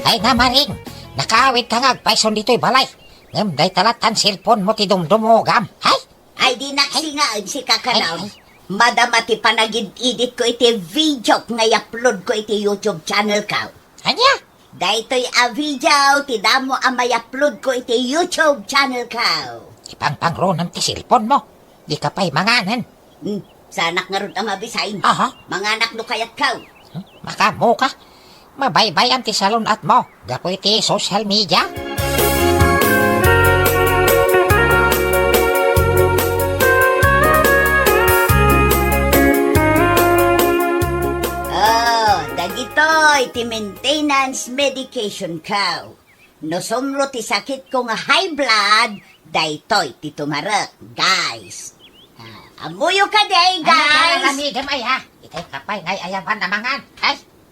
Ay na Maring, nakaawit ka nga agpaison dito'y balay. Ngam day talatan cellphone mo ti dumdumogam. Hay! Ay di naksingaan si kakanaw. Madamati panagid-edit ko iti video nga i-upload ko iti YouTube channel ka. Anya? Daytoy a video, ti damo ang may upload ko iti YouTube channel ka. Ipangpangro ng ti cellphone mo. Di ka pa'y manganan. Sanak nga ron ang mabisain. Aha. Manganak no kayat ka. Makamo ka. Mabaybayan ti salon at mo. Gapo iti social media. Dagitoy ti maintenance medication ka. No sumro ti sakit ko nga high blood, daytoy ti tumarek, guys. Amuyo ka day, guys. Ay, ay ha. Itay kapay ngay ayaban na mangan.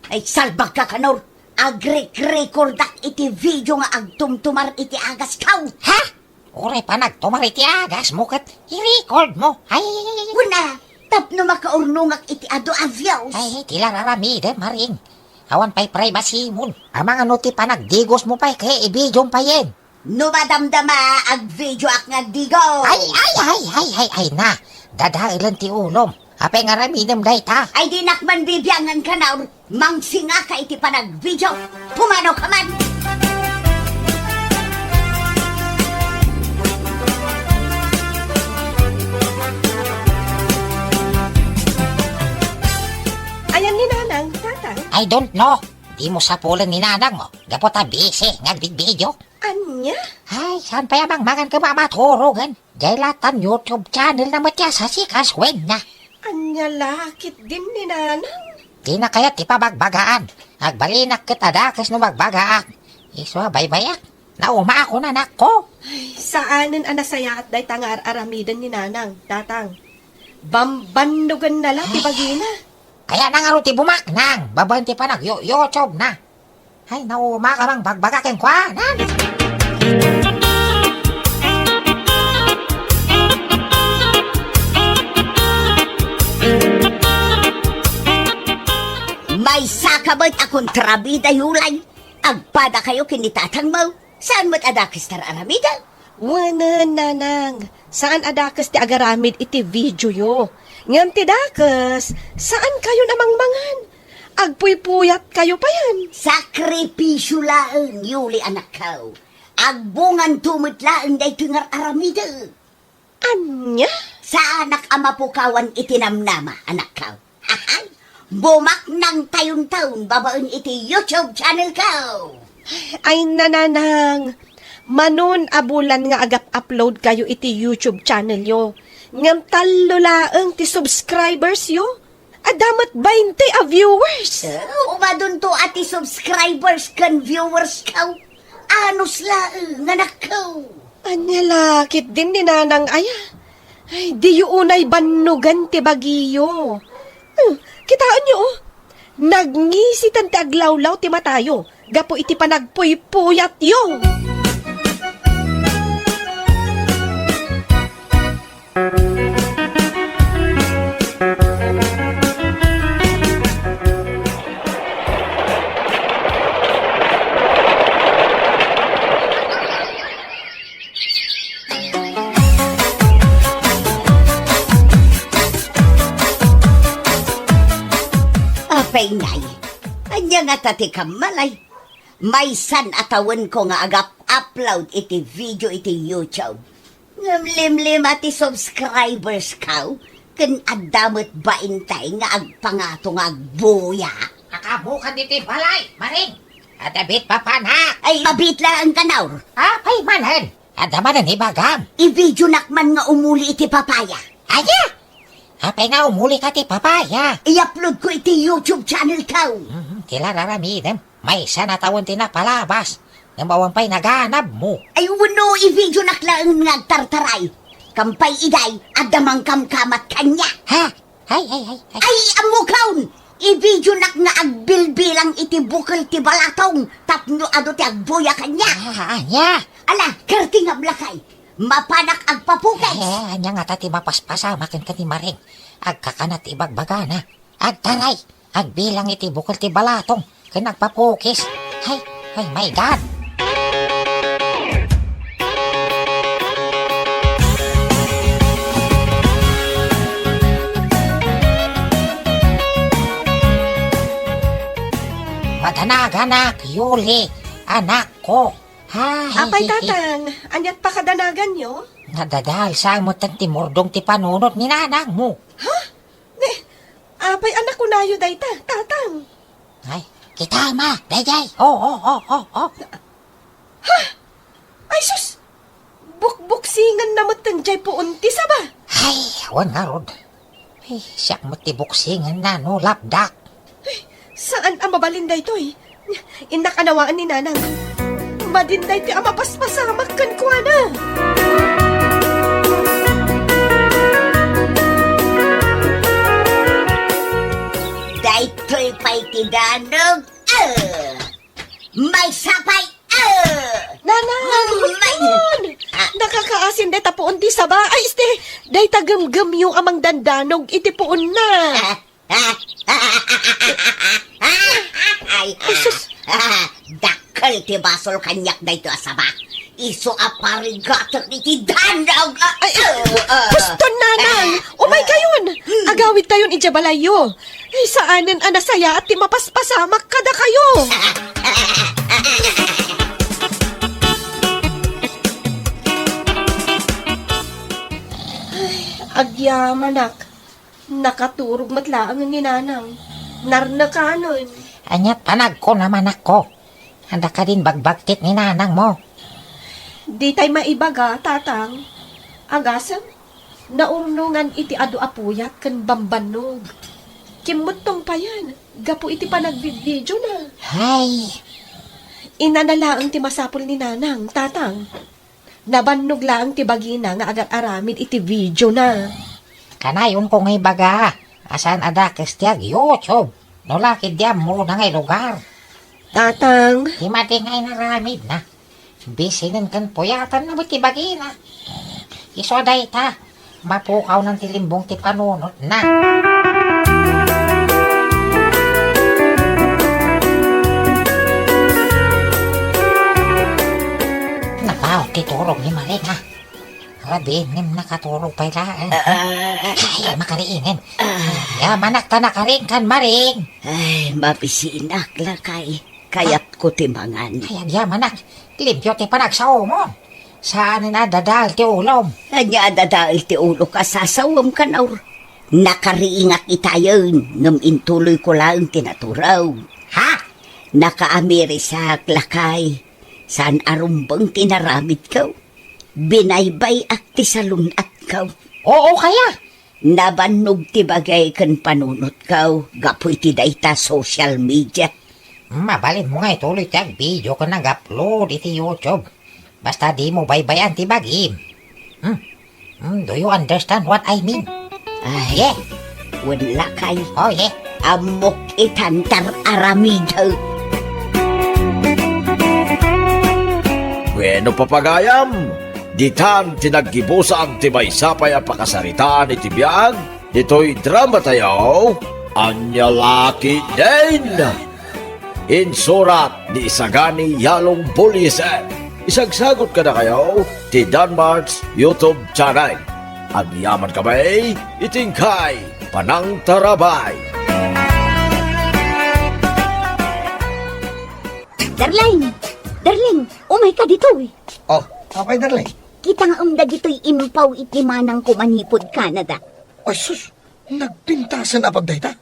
Ay, salbag ka kanor. Agrek-recordak iti video nga agtumtumar iti agas kaw. Ha? Ure pa nagtumar iti agas mo kat i-record mo. Ay, Una, tapno makaurnungak iti ado avyaws. Ay, tila raramide, Maring. Awan pa'y privacy mo. Amang ano ti panagdigos mo pa'y kaya i-video pa yen. No madamdama ag video ak nga digo. Ay na. Dadailan ti ulom. Apay nga ramidem day ta. Ay di nakman bibyangan ka na. Mangsinga ka iti panag-video. Pumano ka man. Ayan ni Nanang, tatang. I don't know. Di mo sapulan ni nanang mo. Gapot a busy video. Anya? Ay, saan pa yamang mangan ka mamaturogan? Jailatan YouTube channel na matya sa sikas na. Anya lakit din ni Nanang. Di na kaya ti pabagbagaan. Agbalinak kita dakas no magbagaak. Iso baybayak. Nauma ako na nako. Ay, saanin anasaya at day tangar aramidan ni Nanang, tatang. Bambandugan na lang, ibagina. Kaya na nga ro ti bumaknang. Babanti pa YouTube na. Ay, nauma ka mang bagbagakin kwa. May sakabot akong trabida yulay. Agpada kayo kinitatang mo. Saan mo't adakis tar aramida? Wanan, Nanang. Saan adakas ti agaramid iti video yo? Ngam ti dakas, saan kayo namang mangan? Agpuy-puyat kayo pa yan. Sakripisyo laeng, Yuli anak kao. Agbungan tumit laeng day tungar aramida. Anya? Sa anak ama pukawan itinamnama, anak kao. Ahay, bumak ng tayon-taon babaen iti YouTube channel kao. Ay, Nanang. Manon abulan nga agap-upload kayo iti YouTube channel yo. Ngam talo laeng ti subscribers yo. Adamat 20 a viewers. Umadun to ati subscribers kan viewers kaw. Anos laeng nga nakaw. Anya lakit din ni Nanang Aya. Ay, di unay banugan ti Bagiyo. Kitaan niyo, oh. Nagngisitan ti aglawlaw ti matayo. Gapo iti panagpuy-puyat yo. Apay ngay. Anya nga tati kamalay. May san atawan ko nga agap-upload iti video iti YouTube. Ngamlimlim ati subscribers kaw. Kan adamot ba intay nga agpangato nga agbuya. Nakabukan iti balay, maring. Adabit papanak. Ay, mabit lang ang kanaw. Apay manan. Adaman ni bagam. I-video nakman nga umuli iti papaya. Aya! Apay nga umuli ka ti papaya. I-upload ko iti YouTube channel kaw. Tila raramidem. May isa na tawon tinapalabas. Namawan pa'y naganap mo. Ay, wano i-video naklaan nga tartaray. Kampay iday, adamang kamkamat kanya. Ha? Ay. Ay, amukawn! I-video nak nga agbilbilang iti bukal ti balatong. Tapno ado ti agbuya kanya. Anya? Ala, kerti nga blakay. Mapanak agpapukay. Anya nga tati mapaspasa makin ka ni maring. Agkakanat ibagbagana. Agtaray. Agbilang iti bukal ti balatong. Kaya nagpapukis. Ay, my God. Madanagan Yuli, anak ko. Hay. Apay tatang, anyat pa kadanagan nyo? Nadadal sa mo ti mordong ti panunot ni nanang mo. Apay anak ko na yun, dayta, tatang. Ay, kita ma, dayay. Oh. Ha? Ay sus! Bukbuksingan na mo tanjay po unti sa ba? Ay, awan nga rod. Ay, siyak mo ti buksingan na no, lapdak. Saan ang mabalinday to eh? Inakanawaan ni nanang. Madinday ti ama paspasamak kan kuha na. Daytoy pa'y tidanog. May sapay. Nanang! Nakakaasin day tapuon di sa ba? Ay, day tagamgam yung amang dandanog iti puon na. Ay, dakal ti basol kanyak dayto asaba. Iso aparigatok iti danog. Gusto nanang! Umay kayon! Agawid tayon ijabalayo. Ay, saanin anasaya at ti mapaspasamak kada kayo. Agyamanak. Nakaturog matlaang ni nanang. Narnakanon. Anyat panag ko naman ako. Handa ka din bagbagtit ni nanang mo. Di tay maibaga, tatang. Agasam, naumnungan iti adu apuyat kan bambanog. Kimutong pa yan. Gapo iti panag-video na. Hay! Inanalaang ti masapol ni nanang, tatang. Nabannog lang ti bagina nga agar-aramid iti video na. Kanayon ko ngay baga. Asan ada kestiag YouTube. Nolakid diyan mo na ngay lugar. Tatang. Di matingay na ramid na. Bisinin kan puyatan na ti bagina. Iso day ta. Mapukaw ng tilimbong ti panunot na. Napaw ti turog ni Maring ha. Rabinim nakaturog pa ilaan. Ay, makariingin. Manak ta nakaring kan Maring. Ay, mapisinak lakay. Kayat ko timangan. Ay, manak. Limpyo ti panagsaw mo. Saan na dadal ti ulom? Anya dadal ti ulo ka sasawam ka na. Nakariingak itayon. Ngam intuloy ko lang tinaturaw. Ha? Nakaamirisak lakay. Saan arumbang tinaramid ka? Binaybay at ti salunat ka. Oo kaya. Nabanog ti bagay kan panunot kaw, gapoy ti dayta social media. Mabalin mo nga ituloy tiyag video ka nag-upload iti YouTube. Basta di mo baybayan ti bagim. Do you understand what I mean? Ay, Yeah. wala kay. Oh, yeah. Amok itantar aramida. Bueno papagayam, ditan tinaggibusan ti maysapay a pakasaritaan iti biyag, dito'y drama tayo, Anya Laki Din. Insurat ni Isagani Yalong Bulisen. Isagsagot ka na kayo ti Danmarks YouTube channel. Agyaman kami, itingkay, Panang Tarabay. Darling, umay ka dito eh. Oh, apay darling. Kita nga dito'y impaw iti manang kumanipod Canada. Ay sus, nagpintasan na pagdayta.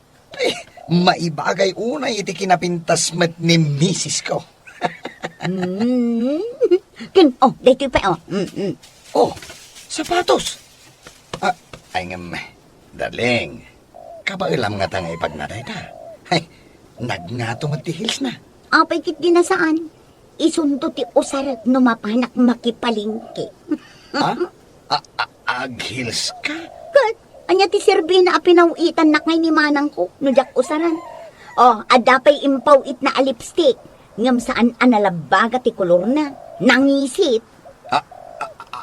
Maibagay unay iti kinapintas met ni misis ko. Dito'y pa, Oh, sapatos. Ay ngam, darling, kabailam nga tanga ipagnadayta. Ay, nagngato matihils na. Apay kit ginasaan. Isundo ti usarat no mapanak makipalingki. Ha? Aghils ka? Kat, anya ti serbi na apinawitan na kay ni manang ko, no jak usaran. Oh, adapay impaw it na lipstick. Ngam saan analabaga ti kolor na. Nangisit.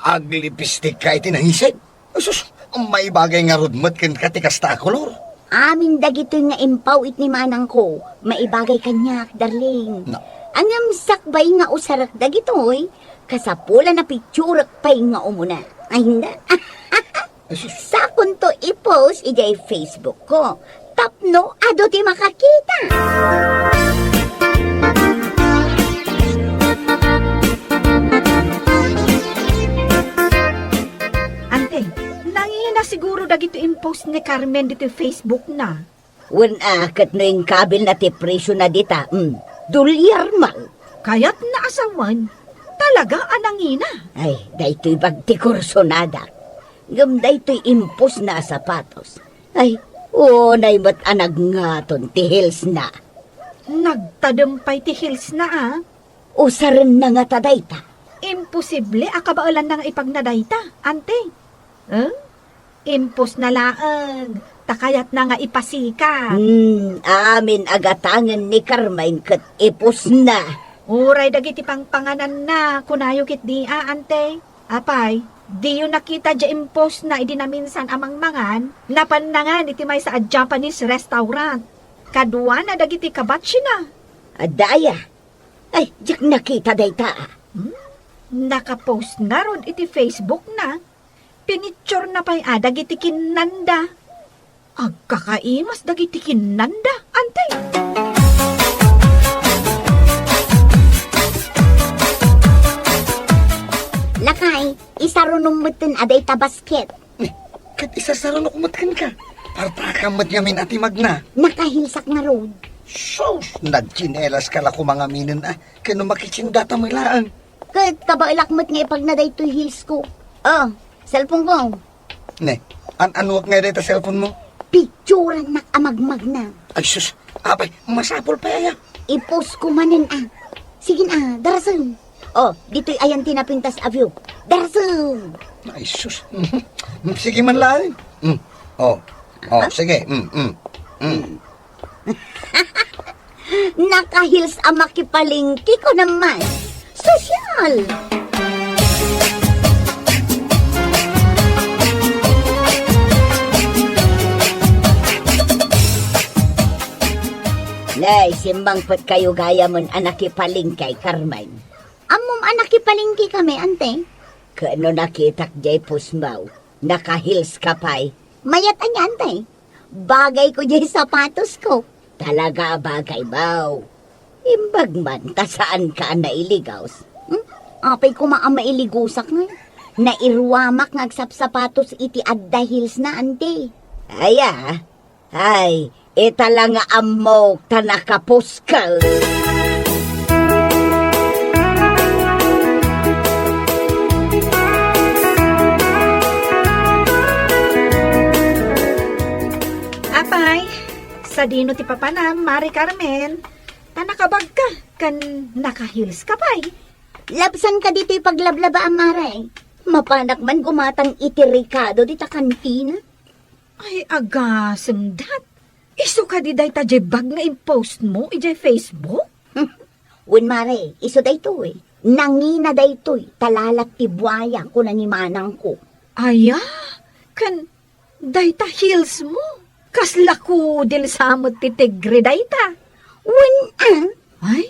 Aglipistik ka iti nangisid. Sus, may bagay nga rudmat kan katikasta kolor. Amin dagito nga impaw it ni manang ko. Maibagay kanyak, darling. No. Angam sakbay nga usarak dagitoy, kasapula na picturak pay nga umuna. Ay, hindi. Sakon to i-post ijay Facebook ko. Tapno, ado ti makakita. Ante, nangihin na siguro dagito in-post ni Carmen dito Facebook na. Kat no yung kabil na ti presyo na dita. Dolyar man. Kaya't naasawan, talaga anangina. Ay, daytoy bagti kursonada. Ngam daytoy impos na sapatos. Ay, nay mat anag ngaton ti hills na. Nagtadampay ti hills na Usaran na nga tadayta. Imposible akabaalan na nga ipagnadayta, ante. Impos na laang, takayat na nga ipasika. Amin agatangan ni Carmine kat ipos na. Uray dagiti pangpanganan na, kunayo kit di ante. Apay, di yun nakita dya impos na idinaminsan amang mangan, napanangan iti may sa Japanese restaurant. Kadwa na dagiti kabatsi na. Adaya. Ay, jak nakita dayta. Nakapost nga ron iti Facebook na. Pinicture na pa'y dagiti kinanda. Agkakaimas dagiti kinanda, ante. Lakay, isarunong mutin aday ta basket. Kat isa sa ron kumatkan ka. Partakamat ngamin ati magna. Nakahilsak nga road. Sus, nagchinelas ka la kumangaminan kano makitsindata mo ilaan. Kat kabailakmat nga ipagnaday to'y heels ko. Oh, cellphone ko. Ne, anuak nga dito cellphone mo? Picturean na amagmag na. Ay sus, abay, masapol pa yaya. I-post ko manin Sige na, darasam. Oh, dito'y ayan tinapintas a view. Darasam. Ay sus, sige man lang. Sige. Nakahils ang makipalingki ko naman. Sosyal. Nay, simbang pat kayo gaya mon anak ipalingkay, Carmine. Amom anak ipalingki kami, ante. Kano nakitak jay pusmaw, nakahils ka pa'y. Mayat anya, ante. Bagay ko jay sapatos ko. Talaga bagay baw. Imbag man, ta saan ka nailigaws? Apay ko mailigosak nga. Nairwamak ngagsapsapatos iti adda hills na, ante. Ay, ita lang nga amok ta nakapuskal. Sadino ti papana, Mari Carmen. Nakabag ka, kan nakahils ka pa'y. Labsan ka dito'y paglablaba, Maray. Mapanak man gumatang iti Ricardo dita kantina. Ay, agasem dat. Iso ka di day ta bag nga impost mo, ijay Facebook? Wen Maray, iso dayto eh. Nangina daytoy, talalak ti buaya ko na ni manang ko. Aya, kan day ta heels mo. Kasla ko dil samot ti tigre day ta. Wen Ay,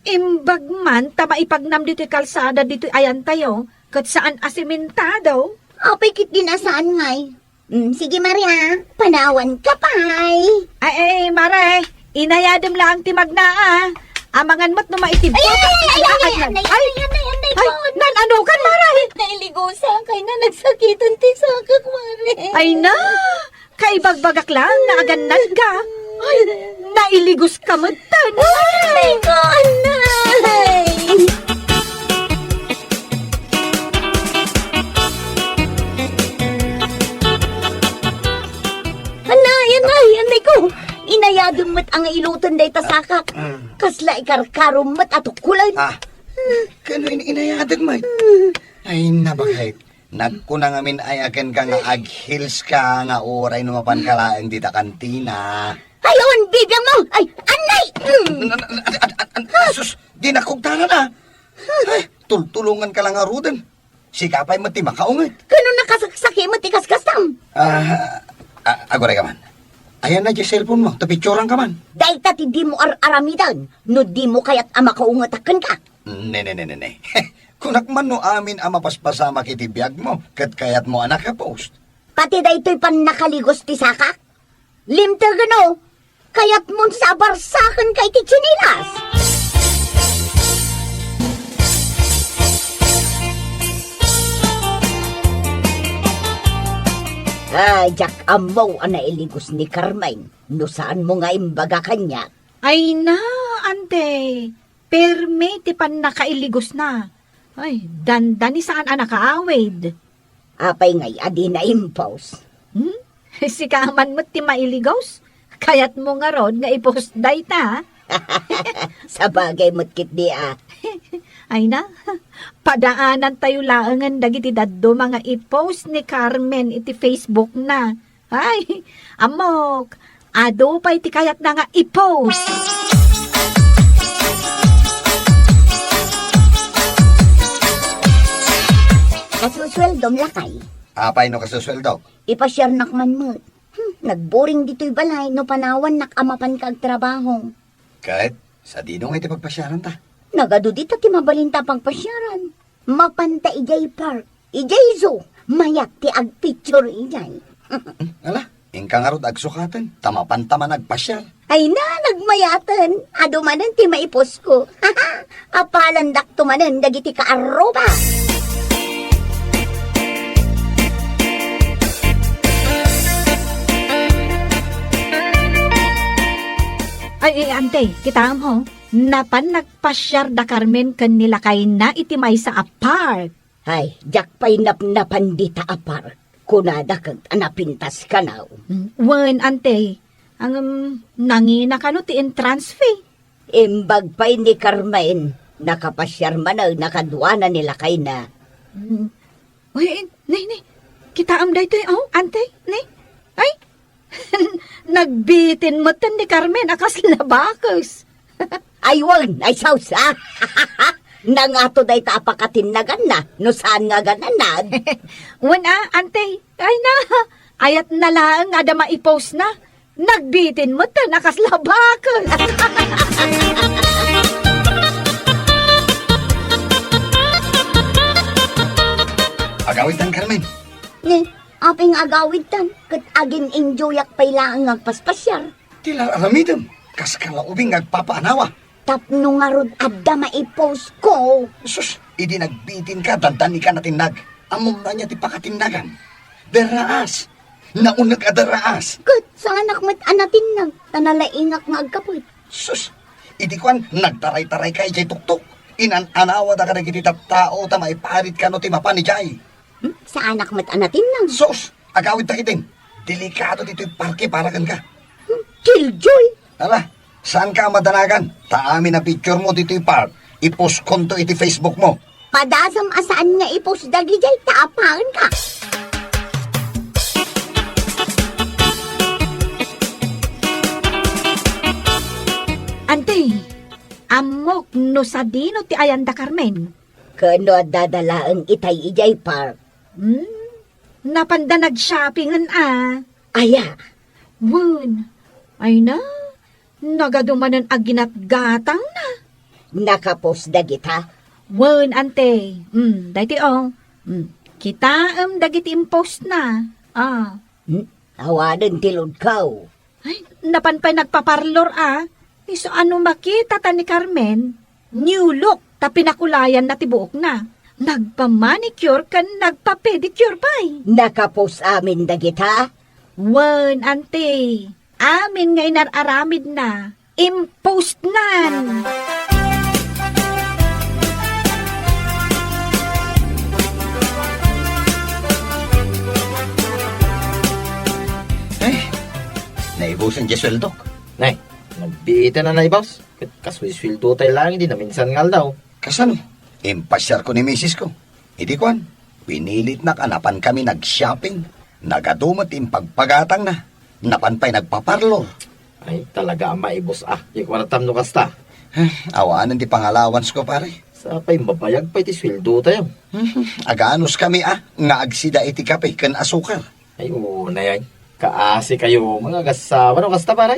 imbag man, tama ipagnam dito'y kalsada dito'y ayan tayo, kat saan asimentado. Apay kit dinasaan ngay. Sige Maria, panawan ka pa'y. Ay, Mare, inayadam lang ti magna Amangan mat no maitibot. Ay, nan ano kan, Mare? Nailigusa kay na nagsakitan ti sakak, Mare. Ay na, kaibagbagak lang na aganad ka. Ay, nailigos ka matan. Ay, ko, anay. Anay ko. Inayadong mat ang ilutan day tasakak. Kasla ikarkarom mat at ukulan. Kano inayadag mo? Ay, nabakit. Nagkunang amin ay akin ka nga aghils ka nga oray numapan ka laang dita kantina. Ayon, bibiyang mo! Ay, anay! Sus, di nakugtana na. Ay, tulungan ka lang nga rudan. Sikapay mo ti makaungat. Kano nakasaksaki mo ti kaskastam? Agoray ka man. Ayan na di cellphone mo, tapicturan ka man. Dahil tati di mo aramidan, no di mo kaya't ama kaungatakan ka. Ne. Kunak man no amin ama paspasama kitibiyag mo, kat kayat mo anak ka post. Pati da ito'y pan nakaligos ti sakak. Limta gano, kaya't mo sa barsakan kay ti chinilas. Ay, Jack Amaw ang nailigos ni Carmine. No saan mo nga imbaga kanya? Ay na, ante. Perme ti pan nakailigos na. Ay, dandani saan nakaawid. Apay ngay, adi na impose. Si kaman mo ti mailigos. Kayat mo nga rod nga ipost day ta. Sa bagay mo't kit di Ay na, padaanan tayo laangan dagiti daddo mga i-post ni Carmen iti Facebook na. Ay, amok, ado pa iti kayat na nga i-post. Kasusweldom lakay. Apay no kasusweldo. Ipasyar nakman mo. Nagboring dito'y balay no panawan nakamapan kag trabaho. Kahit sa dinong iti pagpasyaran ta. Nagado dito ti mabalinta pagpasyaran. Mapanta ijay park, ijay zoo, mayat ti agpicture ijay. Ala, ingka nga rod agsukatan. Tamapan-tama nagpasyal. Ay na, nagmayatan. Ado manan ti maipos ko. Apalandak tumanan dagiti kaaroba. Ay, ante, kita mo, napan nagpasyar da Carmen kanila kay na iti may sa apart. Ay, jak pa'y napnapan dita apart. Kunada kag anapintas ka na. Wen, ante, ang nangina ka no ti entrance fee. Imbag pa'y ni Carmine, nakapasyar man ang nakadwana nila kay na. Uy, ni, kita am day oh, ante, ni, ay, nagbitin mo tan ni Carmen, akas labakos. Ay, wag, ay sausa. Nangato day ta apakatinagan na, no saan nga gananad. Wana, ante, ay na, ayat na lang nga da maipost na. Nagbitin mo tan, akas labakos. Agawit ang Carmen. Aping agawid tan, kat agin enjoyak pa'y laang agpaspasyar. Tila aramidem, kas kalaubing agpapaanawa. Tapno nga rod adda maipost ko. Sus, idi nagbitin ka, dandani ka na tinag. Among na niya ti pakatindagan. Deraas. Naunag adaraas. Kat sa anak mat anatin nag, tanalaingak nga agkapot. Sus, idi kwan, nagtaray-taray ka ijay tuktok. Inan-anawa da ka na giti tao, ta maiparit ka no ti mapani jay. Sa anak mat anatin nang. Sus, agawid ta kitin. Delikado dito'y parke para kan ka. Killjoy. Ala, saan ka madanagan? Taamin na picture mo dito park. I-post konto iti Facebook mo. Padasam asaan nga ipos dagi jay taapangan ka. Ante, amok no sa dino ti Ayanda Carmen. Kano dadala ang itay ijay park. Napanda nag-shoppingan Aya, Wan, ay na, nagadumanan aginat-gatang na. nakapos dagita. Wan, ante, dati kita dagiti impost na. Awanan tilod kaw. Ay, napanpay nagpaparlor Iso ano makita ta ni Carmen? New look, ta pinakulayan na tibuok na. Nagpa-manicure kan nagpa-pedicure pa'y. Nakapos amin dagita. Wan, ante, amin nga inararamid na. Impost nan. Naibusan di sweldo. Nay, nagbiita na boss. Kaswiswildo tayo lang, hindi na minsan ngal daw. Kasano? Impasyar ko ni misis ko. Hindi kwan. Pinilit na kanapan kami nag-shopping. Nagadumat pagpagatang na. Napanpay nagpaparlor. Ay, talaga maibos yung kwaratam no kasta. Awanan di pangalawans ko pare. Sa pa'y mabayag pa iti swildo tayo. Aganos kami nga agsida iti kape kan asukar. Ay, unay ay. Kaasi kayo, mga gasawa no kasta pare.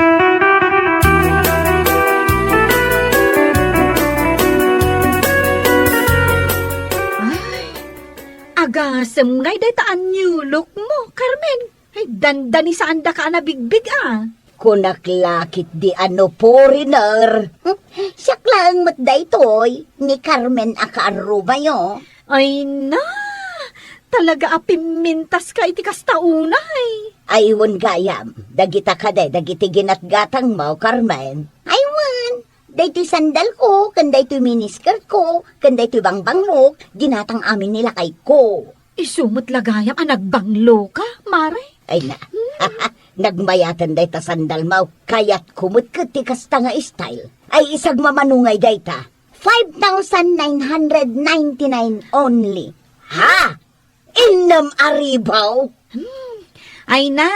Agasem ngay day taan new look mo, Carmen. Ay, dandani saan da ka na bigbig Kunaklakit di ano foreigner. Siyak lang matday toy. Ni Carmen akaaruba yo. Ay na, talaga apimintas ka iti kastaunay. Aywan gayam. Dagita ka day, dagiti ginatgatang mo, Carmen. Aywan. Daytoy sandal ko, kanday to'y miniskirt ko, kanday to'y bangbang mo, ginatang amin nila kay ko. Isumot lagayam nagbanglo ka, Mare. Ay na, nagmayatan day ta sandal mo, kaya't kumut ti kasta nga style. Ay isag mamanungay day ta, 5,999 only. Ha? Inam aribaw? Ay na,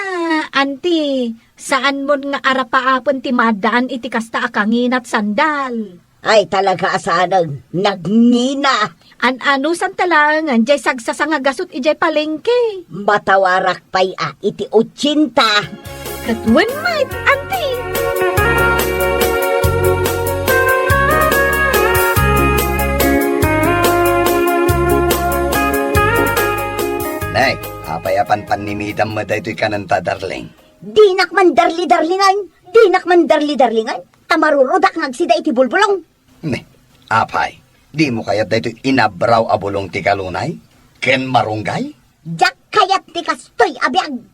auntie, saan mo nga arapaapon ti madaan iti kasta akanginat sandal? Ay talaga asanang nagngina. Ano san talangan, jay sagsasanga gasot ijay palengke. Matawarak pa'y iti 80. Katwan might, auntie. Nay, apayapan panimidam mo daytoy kananta darling. Dinak man darli-darlingan. Dinak man darli-darlingan. Tamarurudak nagsida iti bulbulong. Ne, apay. Di mo kayat daytoy inabraw abulong ti kalunay? Ken marunggay? Jak kayat ti kastoy abiyag.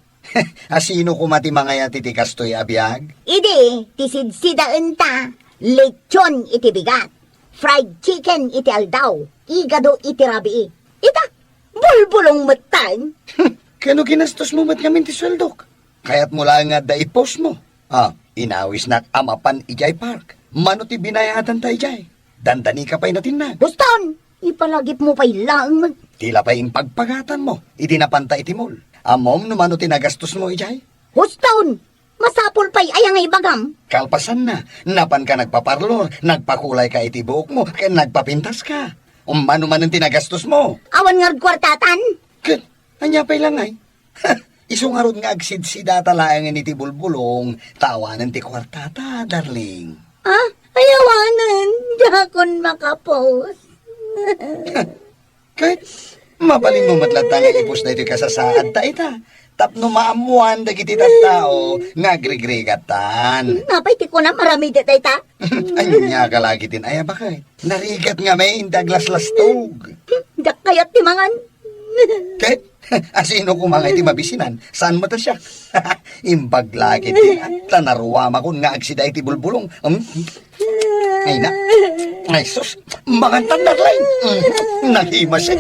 Asino kumati mga yati ti kastoy abiyag? Idi, ti sidsidaan ta. Lechon iti bigat. Fried chicken iti aldaw. Igado iti rabii. Ita, bulbulong matang. Kano ginastos mo mat ngamin ti sweldok? Kaya't mula nga da i-post mo. Inawis na amapan ijay park. Mano ti binayatan ta ijay. Dandani ka pa'y natinag. Buston, ipalagip mo pa'y lang. Tila pa'y pagpagatan mo. Iti napanta iti mall. Amom no mano tinagastos mo ijay. Buston, masapol pa'y ayang ibagam. Kalpasan na. Napan ka nagpaparlor. Nagpakulay ka iti buhok mo. Kaya nagpapintas ka. Mano man ang tinagastos mo. Awan nga kwartatan. Ken, anya pa'y lang ay. Isungarod nga agsid-sida talayangan iti bulbulong, tawanan ti kwartata, darling. Ayawanan, dakon makapos. Kahit mabalin mo matlatang ipos na ito kasasaad ta ita. Tapno maamuan dagiti tattao, ngagrigrigatan. Napay ti ko na marami detay ta. Anya ka lagi tin aya bakay. Narigat nga may indaglas-lastog. Dak kayat ti mangan. Kahit asino ko mga iti mabisinan, saan mo ta siya? Imbag lagi din at tanaruwama ko nga agsida iti bulbulong. Ay na, ay sus, mga tandarlay. Nahima siya.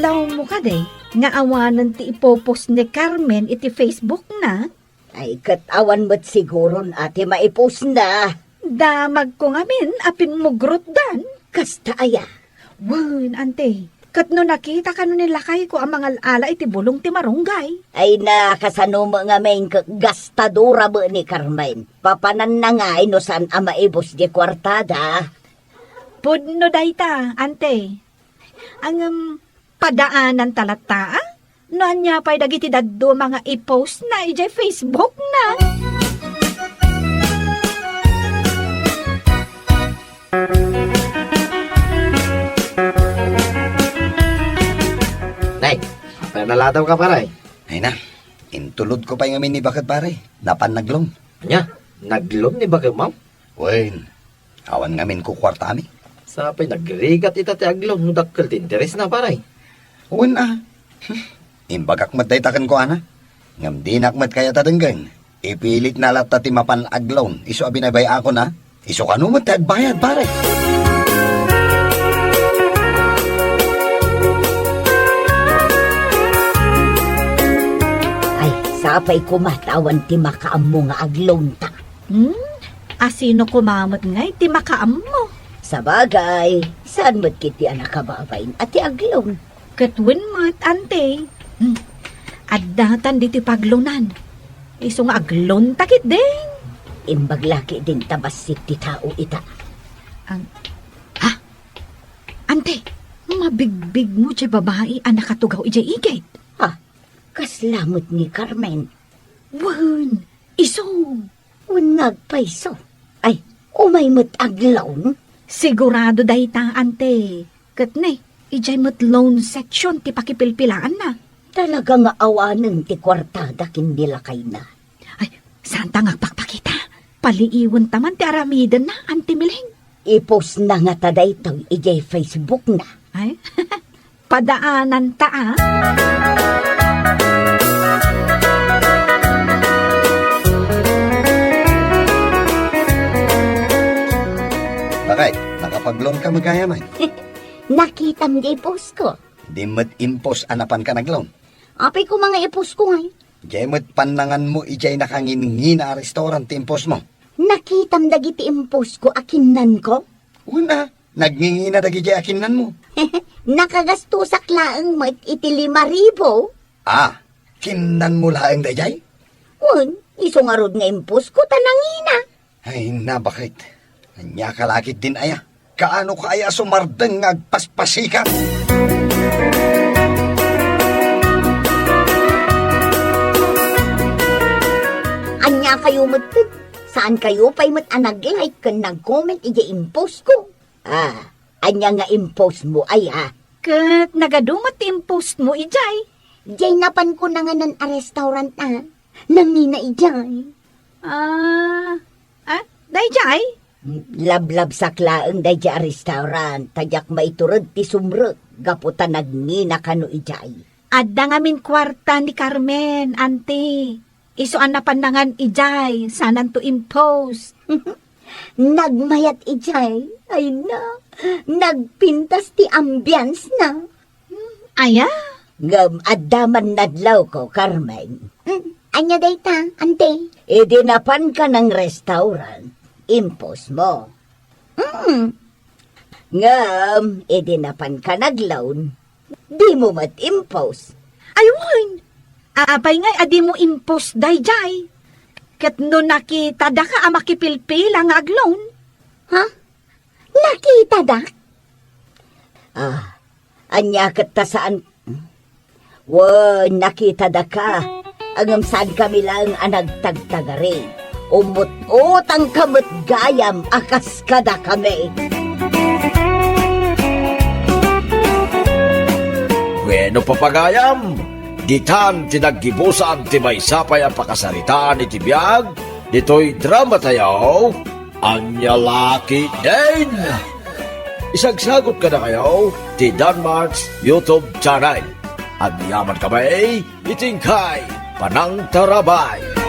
Adlaw mo ka day, nga awanan ti ipopos ni Carmen iti Facebook na. Ay, katawan mo't siguro ate maipos na. Damag ko ngamin, apin mo grot dan. Kasta aya. Wan, ante, kat no nakita ka no nilakay ko ang mga ala iti bulong ti marunggay. Ay nakasano mo nga may gastadura mo ni Carmen. Papanan na nga no saan ang maibos di kwartada. Pudno dayta, ante. Ang padaanan talata, no anya pa'y dagiti daddo mga i-post na ijay Facebook na. Nay, panaladaw ka paray. Ay na, intulod ko pa yung amin ni Bakit pare. Napan naglong. Nya, naglom ni Bakit ma'am? Wen, awan ngamin ko kwarta ami. Sapay nagrigat ita ti aglom, dakkel ti interes na paray. Wen Imbagak matdaytakan ko ana. Ngam di nakmat kaya tadenggan. Ipilit na lata ti mapan aglon. Iso abinabay ako na. Iso kanumat ti agbayad pare. Ay, sapay kumatawan ti makaammo nga aglonta. Asino kumamot nga iti makaam mo. Sa bagay, saan mo't kiti anak kababayin at ti aglon? Katwin mo't, ante. Addatan di ti paglunan. Iso nga aglon takit din. Imbaglaki din tabasit ti tao ita. Ante, mabigbig mo ti babae anak katugaw ijay igit. Kaslamot ni Carmen. Wan, iso. Unag paiso. Ay, umay mo't aglon? Sigurado dayta, ante. Katne, ijay mo't loan section ti pakipilpilaan na. Talaga nga awanan ti kwartada kindilakay na. Ay, saan ta ngagpakpakita? Paliiwan taman ti aramidan na, ante Mileng. I-post na nga taday taw ijay Facebook na. Ay, padaanan ta ah. Bakay, nakapaglon ka magayaman. Nakitam di post ko. Di mat impos anapan ka naglon. Apay ko mga i-post ko ngay. Jay mat panangan mo ijay nakangin na restaurant ti impos mo. Nakitam dagiti impos ko akinan ko. Una, nagngingi na dagi jay akinan mo. Nakagastusak laang mat iti 5,000. Kinan mo laang dayjay? Un, iso nga rod nga impos ko tanangina. Ay na, bakit? Anya kalakit din aya. Kaano kaya sumardeng ngagpaspasikan? Anya kayo matid? Saan kayo pa'y mat-anag-like ka nag-comment ija impos ko? Anya nga impos mo ay Kat nagadumat ti impost mo ijay. Jay napan ko na nga ng restaurant nangina ijay. Dayjay? Lablab saklaang dayja restaurant, tagyak maiturod ti sumrot, gaputa nagnina kano ijay. Adda ngamin kwarta ni Carmen, ante. Isuan na pandangan ijay, sanan to impose. Nagmayat ijay, ay na, nagpintas ti ambience na. Aya? Ngam addaman nadlaw ko, Carmen. Anya dayta, ante? Idinapan ka ng restaurant, impos mo. Ngam, idinapan ka naglawn, di mo mat-impose. Ayun! Apay ngay adi mo impos dayjay. Ket no nakita da ka makipilpil ang aglon. Nakita da? Anya ket ta saan? Nakita da ka. Angam saan kami lang anagtagtagari. Umut-utang kamot gayam akas kada kami. Bueno papagayam, ditan tinaggibusan ti maysapay ang pakasaritaan iti biyag, dito'y drama tayo, Anya Laki Din. Isagsagot ka na kayo, ti Danmarks YouTube channel. At yaman kami, itingkay, Panang Tarabay.